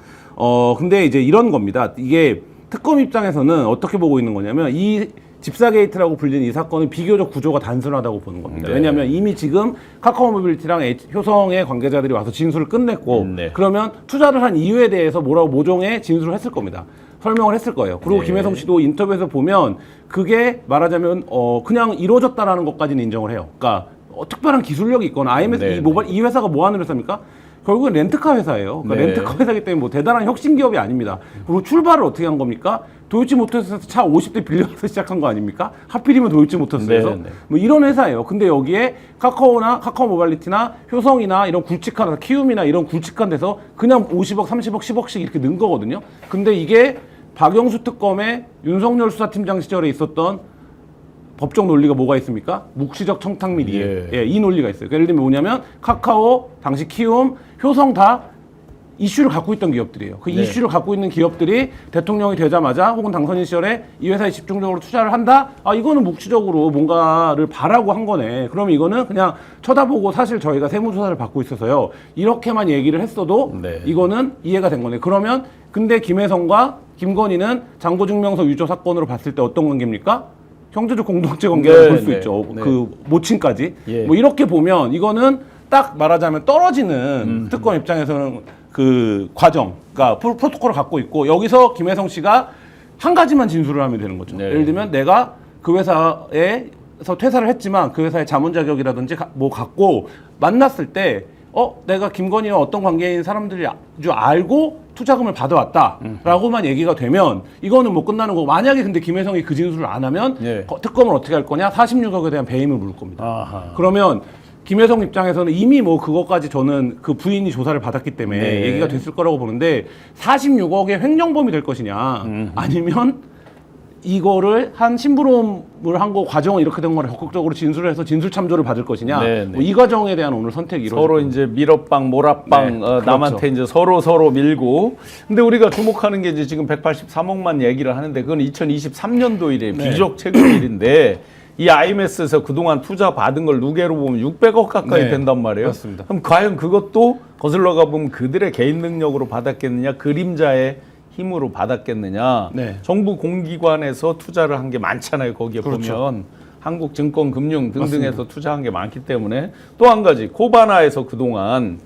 근데 이제 이런 겁니다. 이게 특검 입장에서는 어떻게 보고 있는 거냐면 이 집사 게이트라고 불리는 이 사건은 비교적 구조가 단순하다고 보는 겁니다. 네. 왜냐하면 이미 지금 카카오 모빌리티랑 효성의 관계자들이 와서 진술을 끝냈고 네. 그러면 투자를 한 이유에 대해서 뭐라고 모종의 진술을 했을 겁니다. 설명을 했을 거예요. 그리고 네. 김혜성 씨도 인터뷰에서 보면 그게 말하자면 그냥 이루어졌다라는 것까지는 인정을 해요. 그러니까 특별한 기술력이 있거나 IMS 네. 이 회사가 뭐 하는 회사입니까? 결국은 렌트카 회사예요. 그러니까 네. 렌트카 회사이기 때문에 뭐 대단한 혁신 기업이 아닙니다. 그리고 출발을 어떻게 한 겁니까? 도이치모터스에서 차 50대 빌려서 시작한 거 아닙니까? 하필이면 도이치모터스에서 네, 네. 뭐 이런 회사예요. 근데 여기에 카카오 모빌리티나 효성이나 이런 굵직한 키움이나 이런 굵직한 데서 그냥 50억, 30억, 10억씩 이렇게 는 거거든요. 근데 이게 박영수 특검의 윤석열 수사팀장 시절에 있었던 법적 논리가 뭐가 있습니까? 묵시적 청탁 및 이해. 예. 예, 이 논리가 있어요. 예를 들면 뭐냐면 카카오, 당시 키움, 효성 다 이슈를 갖고 있던 기업들이에요. 그 네. 이슈를 갖고 있는 기업들이 대통령이 되자마자 혹은 당선인 시절에 이 회사에 집중적으로 투자를 한다? 아, 이거는 묵시적으로 뭔가를 바라고 한 거네. 그러면 이거는 그냥 쳐다보고 사실 저희가 세무조사를 받고 있어서요. 이렇게만 얘기를 했어도 네. 이거는 이해가 된 거네. 그러면 근데 김혜성과 김건희는 잔고증명서 위조 사건으로 봤을 때 어떤 관계입니까? 경제적 공동체 관계라고 네, 볼 수 네, 있죠. 네. 그 모친까지. 예. 뭐 이렇게 보면 이거는 딱 말하자면 떨어지는 특검 입장에서는 그 과정, 그러니까 프로토콜을 갖고 있고 여기서 김혜성 씨가 한 가지만 진술을 하면 되는 거죠. 네. 예를 들면 내가 그 회사에서 퇴사를 했지만 그 회사의 자문 자격이라든지 뭐 갖고 만났을 때 내가 김건희와 어떤 관계인 사람들이 아주 알고 투자금을 받아왔다라고만 얘기가 되면 이거는 뭐 끝나는 거고 만약에 근데 김혜성이 그 진술을 안 하면 예. 특검을 어떻게 할 거냐 46억에 대한 배임을 물을 겁니다. 아하. 그러면 김혜성 입장에서는 이미 뭐 그것까지 저는 그 부인이 조사를 받았기 때문에 네. 얘기가 됐을 거라고 보는데 46억의 횡령범이 될 것이냐 아니면 이거를 한 심부름을 한 거 과정은 이렇게 된 거를 적극적으로 진술을 해서 진술 참조를 받을 것이냐 네, 네. 뭐 이 과정에 대한 오늘 선택이 이루어질 서로 겁니다. 이제 밀어빵, 몰아빵, 네, 그렇죠. 남한테 이제 서로 밀고. 근데 우리가 주목하는 게 이제 지금 183억만 얘기를 하는데 그건 2023년도 일에 네. 비적 최근 일인데 이 IMS에서 그동안 투자 받은 걸 누계로 보면 600억 가까이 네, 된단 말이에요. 맞습니다. 그럼 과연 그것도 거슬러 가보면 그들의 개인 능력으로 받았겠느냐, 그림자의 힘으로 받았겠느냐. 네. 정부 공기관에서 투자를 한 게 많잖아요. 거기에 그렇죠. 보면 한국증권금융 등등에서 투자한 게 많기 때문에 또 한 가지 코바나에서 그동안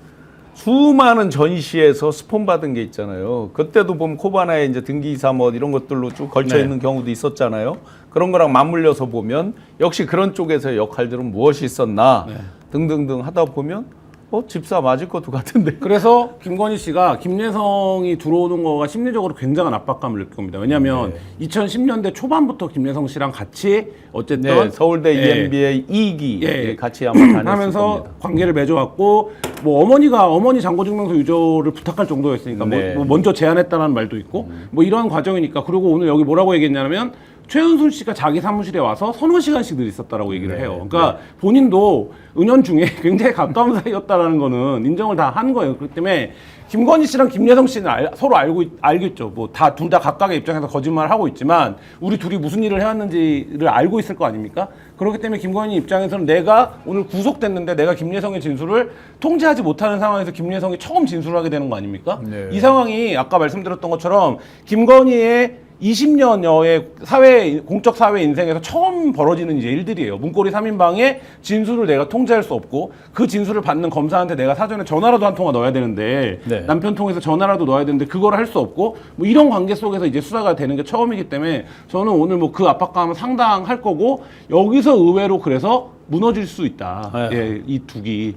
수많은 전시에서 스폰 받은 게 있잖아요. 그때도 보면 코바나에 이제 등기이사 뭐 이런 것들로 쭉 걸쳐 있는 경우도 있었잖아요. 그런 거랑 맞물려서 보면 역시 그런 쪽에서의 역할들은 무엇이 있었나 등등등 하다 보면 집사 맞을 것도 같은데. 그래서 김건희 씨가 김예성이 들어오는 거가 심리적으로 굉장한 압박감을 느낄 겁니다. 왜냐하면 2010년대 초반부터 김예성 씨랑 같이 어쨌든 네, 서울대 EMBA 2기 같이 아마 다녔을 하면서 겁니다. 관계를 맺어왔고 뭐 어머니 잔고증명서 유조를 부탁할 정도였으니까 네. 뭐 먼저 제안했다는 말도 있고 뭐 이런 과정이니까. 그리고 오늘 여기 뭐라고 얘기했냐면 최은순 씨가 자기 사무실에 와서 서너 시간씩 늘 있었다라고 얘기를 해요. 그러니까 본인도 은연중에 굉장히 가까운 사이였다라는 거는 인정을 다 한 거예요. 그렇기 때문에 김건희 씨랑 김예성 씨는 서로 알겠죠. 뭐 둘 다 각각의 입장에서 거짓말을 하고 있지만 우리 둘이 무슨 일을 해왔는지를 알고 있을 거 아닙니까? 그렇기 때문에 김건희 입장에서는 내가 오늘 구속됐는데 내가 김예성의 진술을 통제하지 못하는 상황에서 김예성이 처음 진술을 하게 되는 거 아닙니까? 네. 이 상황이 아까 말씀드렸던 것처럼 김건희의 20년여의 공적 사회 인생에서 처음 벌어지는 이제 일들이에요. 문고리 3인방의 진술을 내가 통제할 수 없고 그 진술을 받는 검사한테 내가 사전에 전화라도 한 통화 넣어야 되는데 네. 남편 통해서 전화라도 넣어야 되는데 그걸 할 수 없고 뭐 이런 관계 속에서 이제 수사가 되는 게 처음이기 때문에 저는 오늘 뭐 그 압박감은 상당할 거고 여기서 의외로 그래서 무너질 수 있다. 네. 예, 이 두기.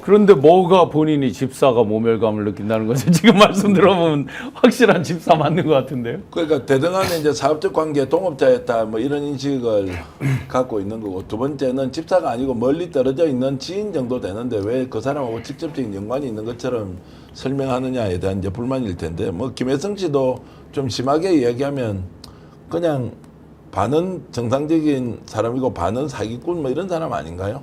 그런데 뭐가 본인이 집사가 모멸감을 느낀다는 거죠? 지금 말씀 들어보면 확실한 집사 맞는 것 같은데요? 그러니까 대등하면 이제 사업적 관계 동업자였다 뭐 이런 인식을 갖고 있는 거고, 두 번째는 집사가 아니고 멀리 떨어져 있는 지인 정도 되는데 왜 그 사람하고 직접적인 연관이 있는 것처럼 설명하느냐에 대한 이제 불만일 텐데, 뭐 김혜성 씨도 좀 심하게 이야기하면 그냥 반은 정상적인 사람이고 반은 사기꾼 뭐 이런 사람 아닌가요?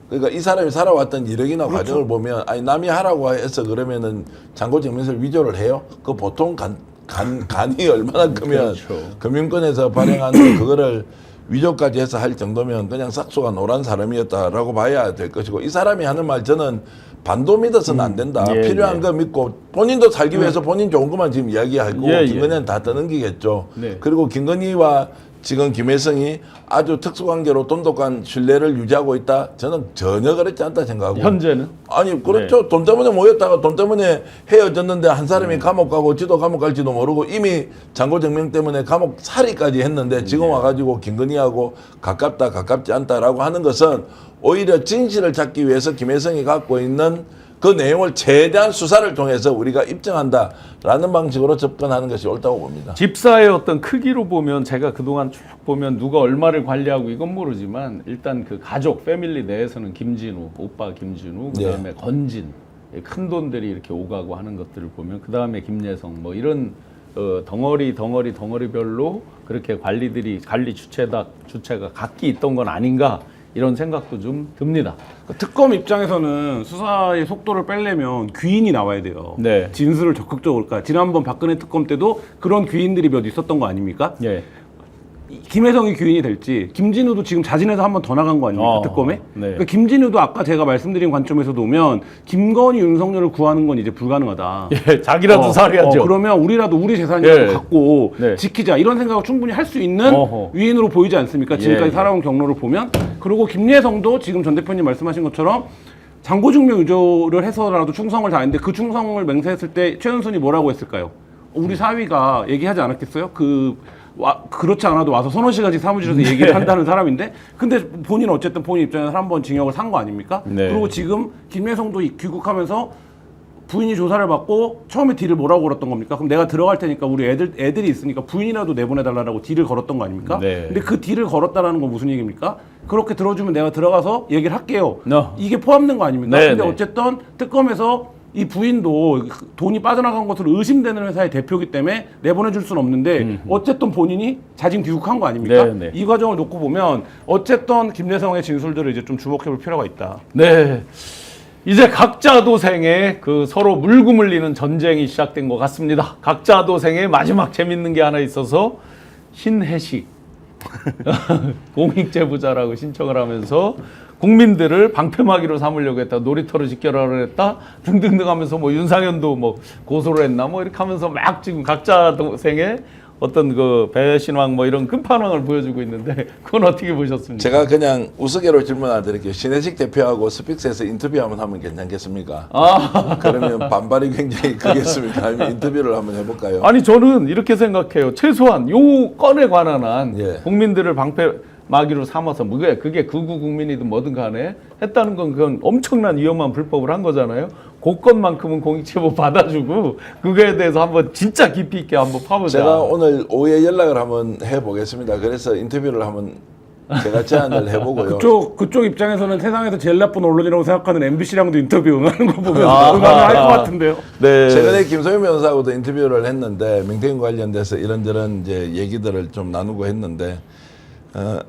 그러니까 이 사람이 살아왔던 이력이나 그렇죠. 과정을 보면 아니 남이 하라고 해서 그러면은 잔고증명서를 위조를 해요? 그 보통 간이 얼마나 크면 그렇죠. 금융권에서 발행하는 그거를 위조까지 해서 할 정도면 그냥 싹수가 노란 사람이었다라고 봐야 될 것이고, 이 사람이 하는 말 저는 반도 믿어서는 안 된다. 예, 필요한 예. 거 믿고 본인도 살기 위해서 본인 좋은 것만 지금 이야기하고 예, 예. 김건희는 다 떠넘기겠죠. 네. 그리고 김건희와 지금 김혜성이 아주 특수관계로 돈독한 신뢰를 유지하고 있다. 저는 전혀 그렇지 않다 생각하고. 현재는? 아니 그렇죠. 돈 때문에 모였다가 돈 때문에 헤어졌는데 한 사람이 감옥 가고 지도 감옥 갈지도 모르고 이미 잔고증명 때문에 감옥 살이까지 했는데 지금 와가지고 김건희하고 가깝다 가깝지 않다라고 하는 것은 오히려 진실을 찾기 위해서 김혜성이 갖고 있는 그 내용을 최대한 수사를 통해서 우리가 입증한다라는 방식으로 접근하는 것이 옳다고 봅니다. 집사의 어떤 크기로 보면 제가 그동안 쭉 보면 누가 얼마를 관리하고 이건 모르지만 일단 그 가족 패밀리 내에서는 김진우 오빠 김진우 그다음에 건진 큰 돈들이 이렇게 오가고 하는 것들을 보면 그다음에 김예성 뭐 이런 덩어리별로 그렇게 관리 주체가 각기 있던 건 아닌가 이런 생각도 좀 듭니다. 특검 입장에서는 수사의 속도를 빼려면 귀인이 나와야 돼요. 네. 진술을 적극적으로. 그러니까 지난번 박근혜 특검 때도 그런 귀인들이 몇 있었던 거 아닙니까? 예. 김혜성이 귀인이 될지, 김진우도 지금 자진해서 한 번 더 나간 거 아닙니까? 특검에? 네. 그러니까 김진우도 아까 제가 말씀드린 관점에서 보면 김건희, 윤석열을 구하는 건 이제 불가능하다. 예, 자기라도 살아야죠. 그러면 우리라도 우리 재산이라도 예. 갖고 네. 지키자. 이런 생각을 충분히 할 수 있는 어허. 위인으로 보이지 않습니까? 지금까지 예. 살아온 경로를 보면. 그리고 김예성도 지금 전 대표님 말씀하신 것처럼 잔고증명 유조를 해서라도 충성을 다했는데 그 충성을 맹세했을 때 최은순이 뭐라고 했을까요? 우리 사위가 얘기하지 않았겠어요? 그렇지 않아도 와서 서너 시간씩 사무실에서 얘기를 한다는 사람인데, 근데 본인은 어쨌든 본인 입장에서 한 번 징역을 산 거 아닙니까? 네. 그리고 지금 김혜성도 귀국하면서 부인이 조사를 받고 처음에 딜을 뭐라고 걸었던 겁니까? 그럼 내가 들어갈 테니까 우리 애들이 있으니까 부인이라도 내보내달라고 딜을 걸었던 거 아닙니까? 네. 근데 그 딜을 걸었다라는 건 무슨 얘기입니까? 그렇게 들어주면 내가 들어가서 얘기를 할게요. No. 이게 포함된 거 아닙니까? 네, 근데 네. 어쨌든 특검에서 이 부인도 돈이 빠져나간 것으로 의심되는 회사의 대표이기 때문에 내보내줄 수는 없는데 어쨌든 본인이 자진 귀국한 거 아닙니까? 네, 네. 이 과정을 놓고 보면 어쨌든 김대성의 진술들을 이제 좀 주목해볼 필요가 있다. 네. 이제 각자 도생의 그 서로 물고 물리는 전쟁이 시작된 것 같습니다. 각자 도생의 마지막 재밌는 게 하나 있어서 신혜식 공익제보자라고 신청을 하면서 국민들을 방패막이로 삼으려고 했다, 놀이터를 지켜라 했다 등등등 하면서 뭐 윤상현도 뭐 고소를 했나 뭐 이렇게 하면서 막 지금 각자 동생의 어떤 그 배신왕 뭐 이런 끝판왕을 보여주고 있는데 그건 어떻게 보셨습니까? 제가 그냥 우스개로 질문 하나 드릴게요. 신혜식 대표하고 스픽스에서 인터뷰 한번 하면 괜찮겠습니까? 그러면 반발이 굉장히 크겠습니까? 아니면 인터뷰를 한번 해볼까요? 아니 저는 이렇게 생각해요. 최소한 요 건에 관한 한 예. 국민들을 방패막이로 삼아서 그게 극우 국민이든 뭐든 간에 했다는 건 그건 엄청난 위험한 불법을 한 거잖아요. 그것만큼은 공익제보 받아주고 그거에 대해서 한번 진짜 깊이 있게 한번 파보자. 제가 오늘 오후에 연락을 한번 해보겠습니다. 그래서 인터뷰를 한번 제가 제안을 해보고요. 그쪽 입장에서는 세상에서 제일 나쁜 언론이라고 생각하는 MBC랑도 인터뷰 응하는 거 보면 응하면 할 것 같은데요. 네. 최근에 김소연 변호사하고도 인터뷰를 했는데 명태균 관련돼서 이런저런 이제 얘기들을 좀 나누고 했는데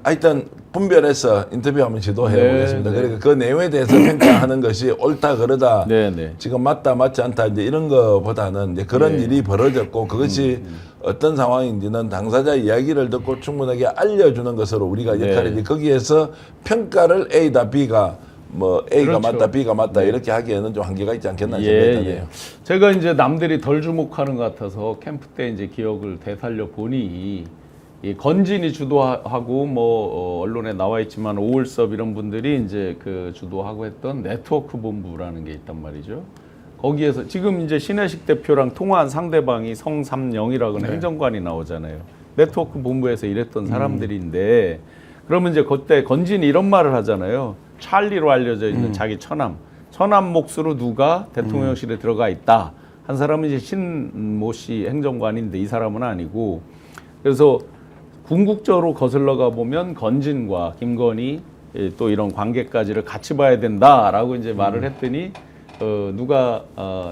하여튼 분별해서 인터뷰 한번 시도해 보겠습니다. 네. 그러니까 그 내용에 대해서 평가하는 것이 옳다 그러다 네, 네. 지금 맞다 맞지 않다 이제 이런 거보다는 이제 그런 네. 일이 벌어졌고 그것이 어떤 상황인지는 당사자 이야기를 듣고 충분하게 알려주는 것으로 우리가 네. 역할이지 거기에서 평가를 A다 B가 뭐 A가 그렇죠. 맞다 B가 맞다 이렇게 하기에는 좀 한계가 있지 않겠나 예, 생각이 드네요. 예. 제가 이제 남들이 덜 주목하는 것 같아서 캠프 때 이제 기억을 되살려 보니 이 건진이 주도하고 뭐 언론에 나와 있지만 오울섭 이런 분들이 이제 그 주도하고 했던 네트워크 본부라는 게 있단 말이죠. 거기에서 지금 이제 신혜식 대표랑 통화한 상대방이 성삼영이라고 하는 행정관이 나오잖아요. 네트워크 본부에서 일했던 사람들인데 그러면 이제 그때 건진이 이런 말을 하잖아요. 찰리로 알려져 있는 자기 처남 몫으로 누가 대통령실에 들어가 있다. 한 사람은 이제 신모 씨 행정관인데 이 사람은 아니고 그래서 궁극적으로 거슬러가 보면 건진과 김건희 또 이런 관계까지를 같이 봐야 된다라고 이제 말을 했더니 누가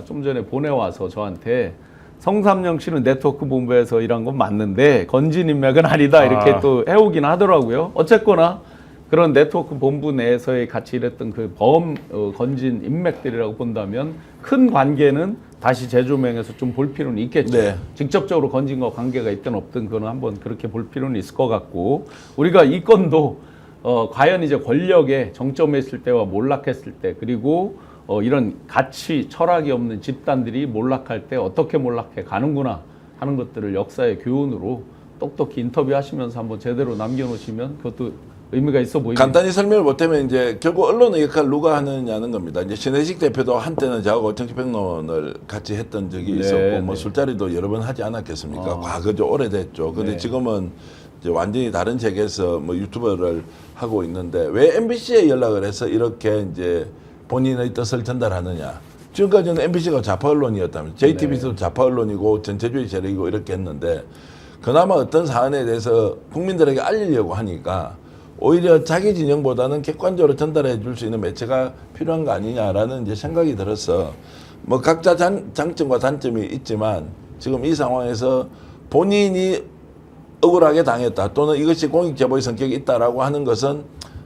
좀 전에 보내와서 저한테 성삼영 씨는 네트워크 본부에서 일한 건 맞는데 건진 인맥은 아니다 이렇게 또 해오긴 하더라고요. 어쨌거나 그런 네트워크 본부 내에서의 같이 일했던 그 건진 인맥들이라고 본다면 큰 관계는 다시 재조명해서 좀 볼 필요는 있겠죠. 네. 직접적으로 건진과 관계가 있든 없든 그거는 한번 그렇게 볼 필요는 있을 것 같고 우리가 이 건도 과연 이제 권력의 정점에 있을 때와 몰락했을 때 그리고 이런 가치 철학이 없는 집단들이 몰락할 때 어떻게 몰락해 가는구나 하는 것들을 역사의 교훈으로 똑똑히 인터뷰하시면서 한번 제대로 남겨놓으시면 그것도 의미가 있어 보입니다. 간단히 설명을 못하면 이제 결국 언론의 역할 누가 하느냐는 겁니다. 이제 신혜식 대표도 한때는 저하고 정치평론을 같이 했던 적이 네, 있었고 뭐 네. 술자리도 여러 번 하지 않았겠습니까? 과거죠. 오래됐죠. 근데 네. 지금은 이제 완전히 다른 세계에서 뭐 유튜버를 하고 있는데 왜 MBC에 연락을 해서 이렇게 이제 본인의 뜻을 전달하느냐? 지금까지는 MBC가 좌파 언론이었다면 JTBC도 좌파 언론이고 전체주의 세력이고 이렇게 했는데 그나마 어떤 사안에 대해서 국민들에게 알리려고 하니까 오히려 자기 진영보다는 객관적으로 전달해 줄 수 있는 매체가 필요한 거 아니냐라는 이제 생각이 들어서 뭐 각자 장점과 단점이 있지만 지금 이 상황에서 본인이 억울하게 당했다 또는 이것이 공익제보의 성격이 있다라고 하는 것은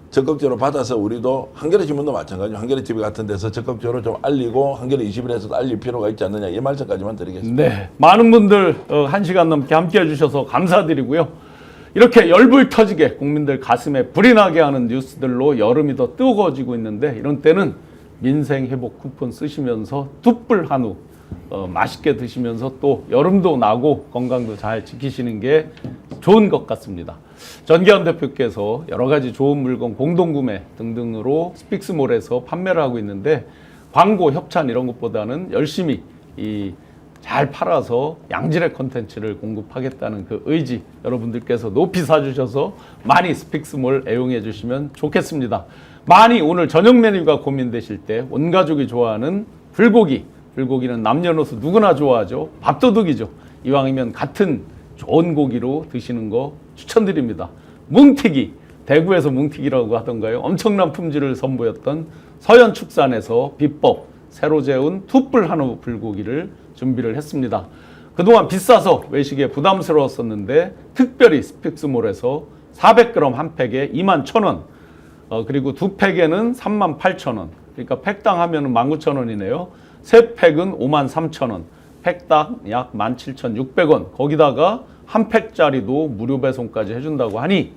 적극적으로 받아서 우리도 한겨레 신문도 마찬가지로 한겨레 TV 같은 데서 적극적으로 좀 알리고 한겨레 21에서도 알릴 필요가 있지 않느냐 이 말씀까지만 드리겠습니다. 네, 많은 분들 1시간 넘게 함께해 주셔서 감사드리고요. 이렇게 열불 터지게 국민들 가슴에 불이 나게 하는 뉴스들로 여름이 더 뜨거워지고 있는데 이런 때는 민생 회복 쿠폰 쓰시면서 툭불 한우 맛있게 드시면서 또 여름도 나고 건강도 잘 지키시는 게 좋은 것 같습니다. 전기현 대표께서 여러 가지 좋은 물건 공동구매 등등으로 스픽스몰에서 판매를 하고 있는데 광고 협찬 이런 것보다는 열심히 잘 팔아서 양질의 콘텐츠를 공급하겠다는 그 의지 여러분들께서 높이 사주셔서 많이 스픽스몰 애용해 주시면 좋겠습니다. 많이 오늘 저녁 메뉴가 고민되실 때 온 가족이 좋아하는 불고기는 남녀노소 누구나 좋아하죠. 밥도둑이죠. 이왕이면 같은 좋은 고기로 드시는 거 추천드립니다. 뭉티기, 대구에서 뭉티기라고 하던가요. 엄청난 품질을 선보였던 서현축산에서 비법 새로 재운 툭불 한우 불고기를 준비를 했습니다. 그동안 비싸서 외식에 부담스러웠었는데 특별히 스픽스몰에서 400g 한 팩에 21,000원 그리고 두 팩에는 38,000원 그러니까 팩당 하면 19,000원이네요. 세 팩은 53,000원 팩당 약 17,600원 거기다가 한 팩짜리도 무료 배송까지 해준다고 하니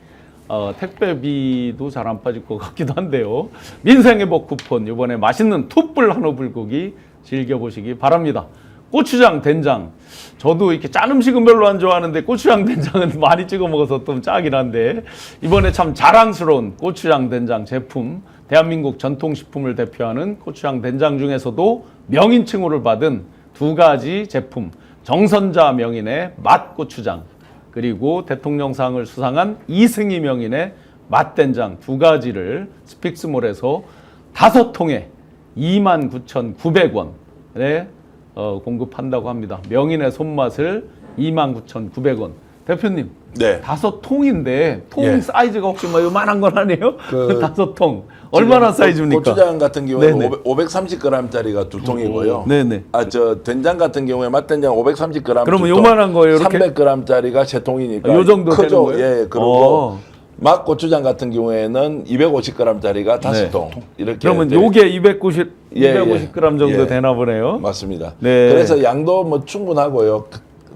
택배비도 잘 안 빠질 것 같기도 한데요. 민생회복 쿠폰 이번에 맛있는 툭불 한우 불고기 즐겨보시기 바랍니다. 고추장, 된장. 저도 이렇게 짠 음식은 별로 안 좋아하는데 고추장, 된장은 많이 찍어 먹어서 좀 짜긴 한데 이번에 참 자랑스러운 고추장, 된장 제품, 대한민국 전통식품을 대표하는 고추장, 된장 중에서도 명인칭호를 받은 두 가지 제품, 정선자 명인의 맛고추장, 그리고 대통령상을 수상한 이승희 명인의 맛된장 두 가지를 스픽스몰에서 5통에 29,900원에 공급한다고 합니다. 명인의 손맛을 29,900원. 대표님, 네. 5통인데 통 예. 사이즈가 혹시 뭐 요만한 건 아니에요? 그 5통. 얼마나 사이즈입니까? 고추장 같은 경우에는 네네. 530g짜리가 2통이고요. 네네. 저 된장 같은 경우에 맛된장 530g. 그러면 요만한 거예요, 이렇게? 300g짜리가 3통이니까. 요 정도 크죠. 되는 거예요? 예, 그리고 맛고추장 같은 경우에는 250g짜리가 5통. 이렇게. 그러면 돼- 요게 250g 예, 250g 정도 예. 되나 보네요. 맞습니다. 네. 그래서 양도 뭐 충분하고요.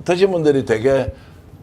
드신 분들이 되게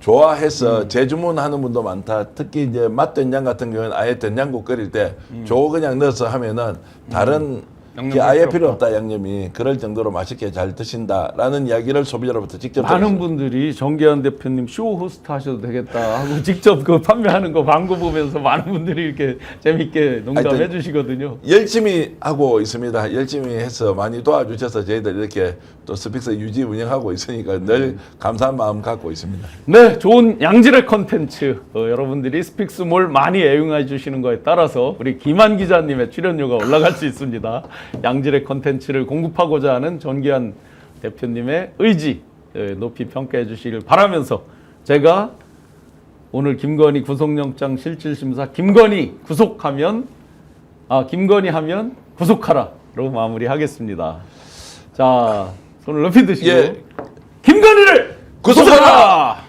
좋아해서 재주문하는 분도 많다. 특히 이제 맛된장 같은 경우는 아예 된장국 끓일 때 저거 그냥 넣어서 하면은 다른 게 아예 필요 없다 양념이 그럴 정도로 맛있게 잘 드신다라는 이야기를 소비자로부터 직접 많은 들었습니다. 분들이 정계현 대표님 쇼 호스트 하셔도 되겠다 하고 직접 그 판매하는 거 광고 보면서 많은 분들이 이렇게 재밌게 농담해 하여튼 주시거든요. 열심히 하고 있습니다. 열심히 해서 많이 도와주셔서 저희들 이렇게 또 스픽스 유지 운영하고 있으니까 늘 감사한 마음 갖고 있습니다. 네, 좋은 양질의 컨텐츠 여러분들이 스픽스몰 많이 애용해 주시는 거에 따라서 우리 김한 기자님의 출연료가 올라갈 수 있습니다. 양질의 컨텐츠를 공급하고자 하는 정계현 대표님의 의지 높이 평가해 주시길 바라면서 제가 오늘 김건희 구속영장 실질심사 김건희 구속하면 김건희 하면 구속하라로 마무리하겠습니다. 자, 손을 높이 드시고 예. 김건희를 구속하라! 구속하라!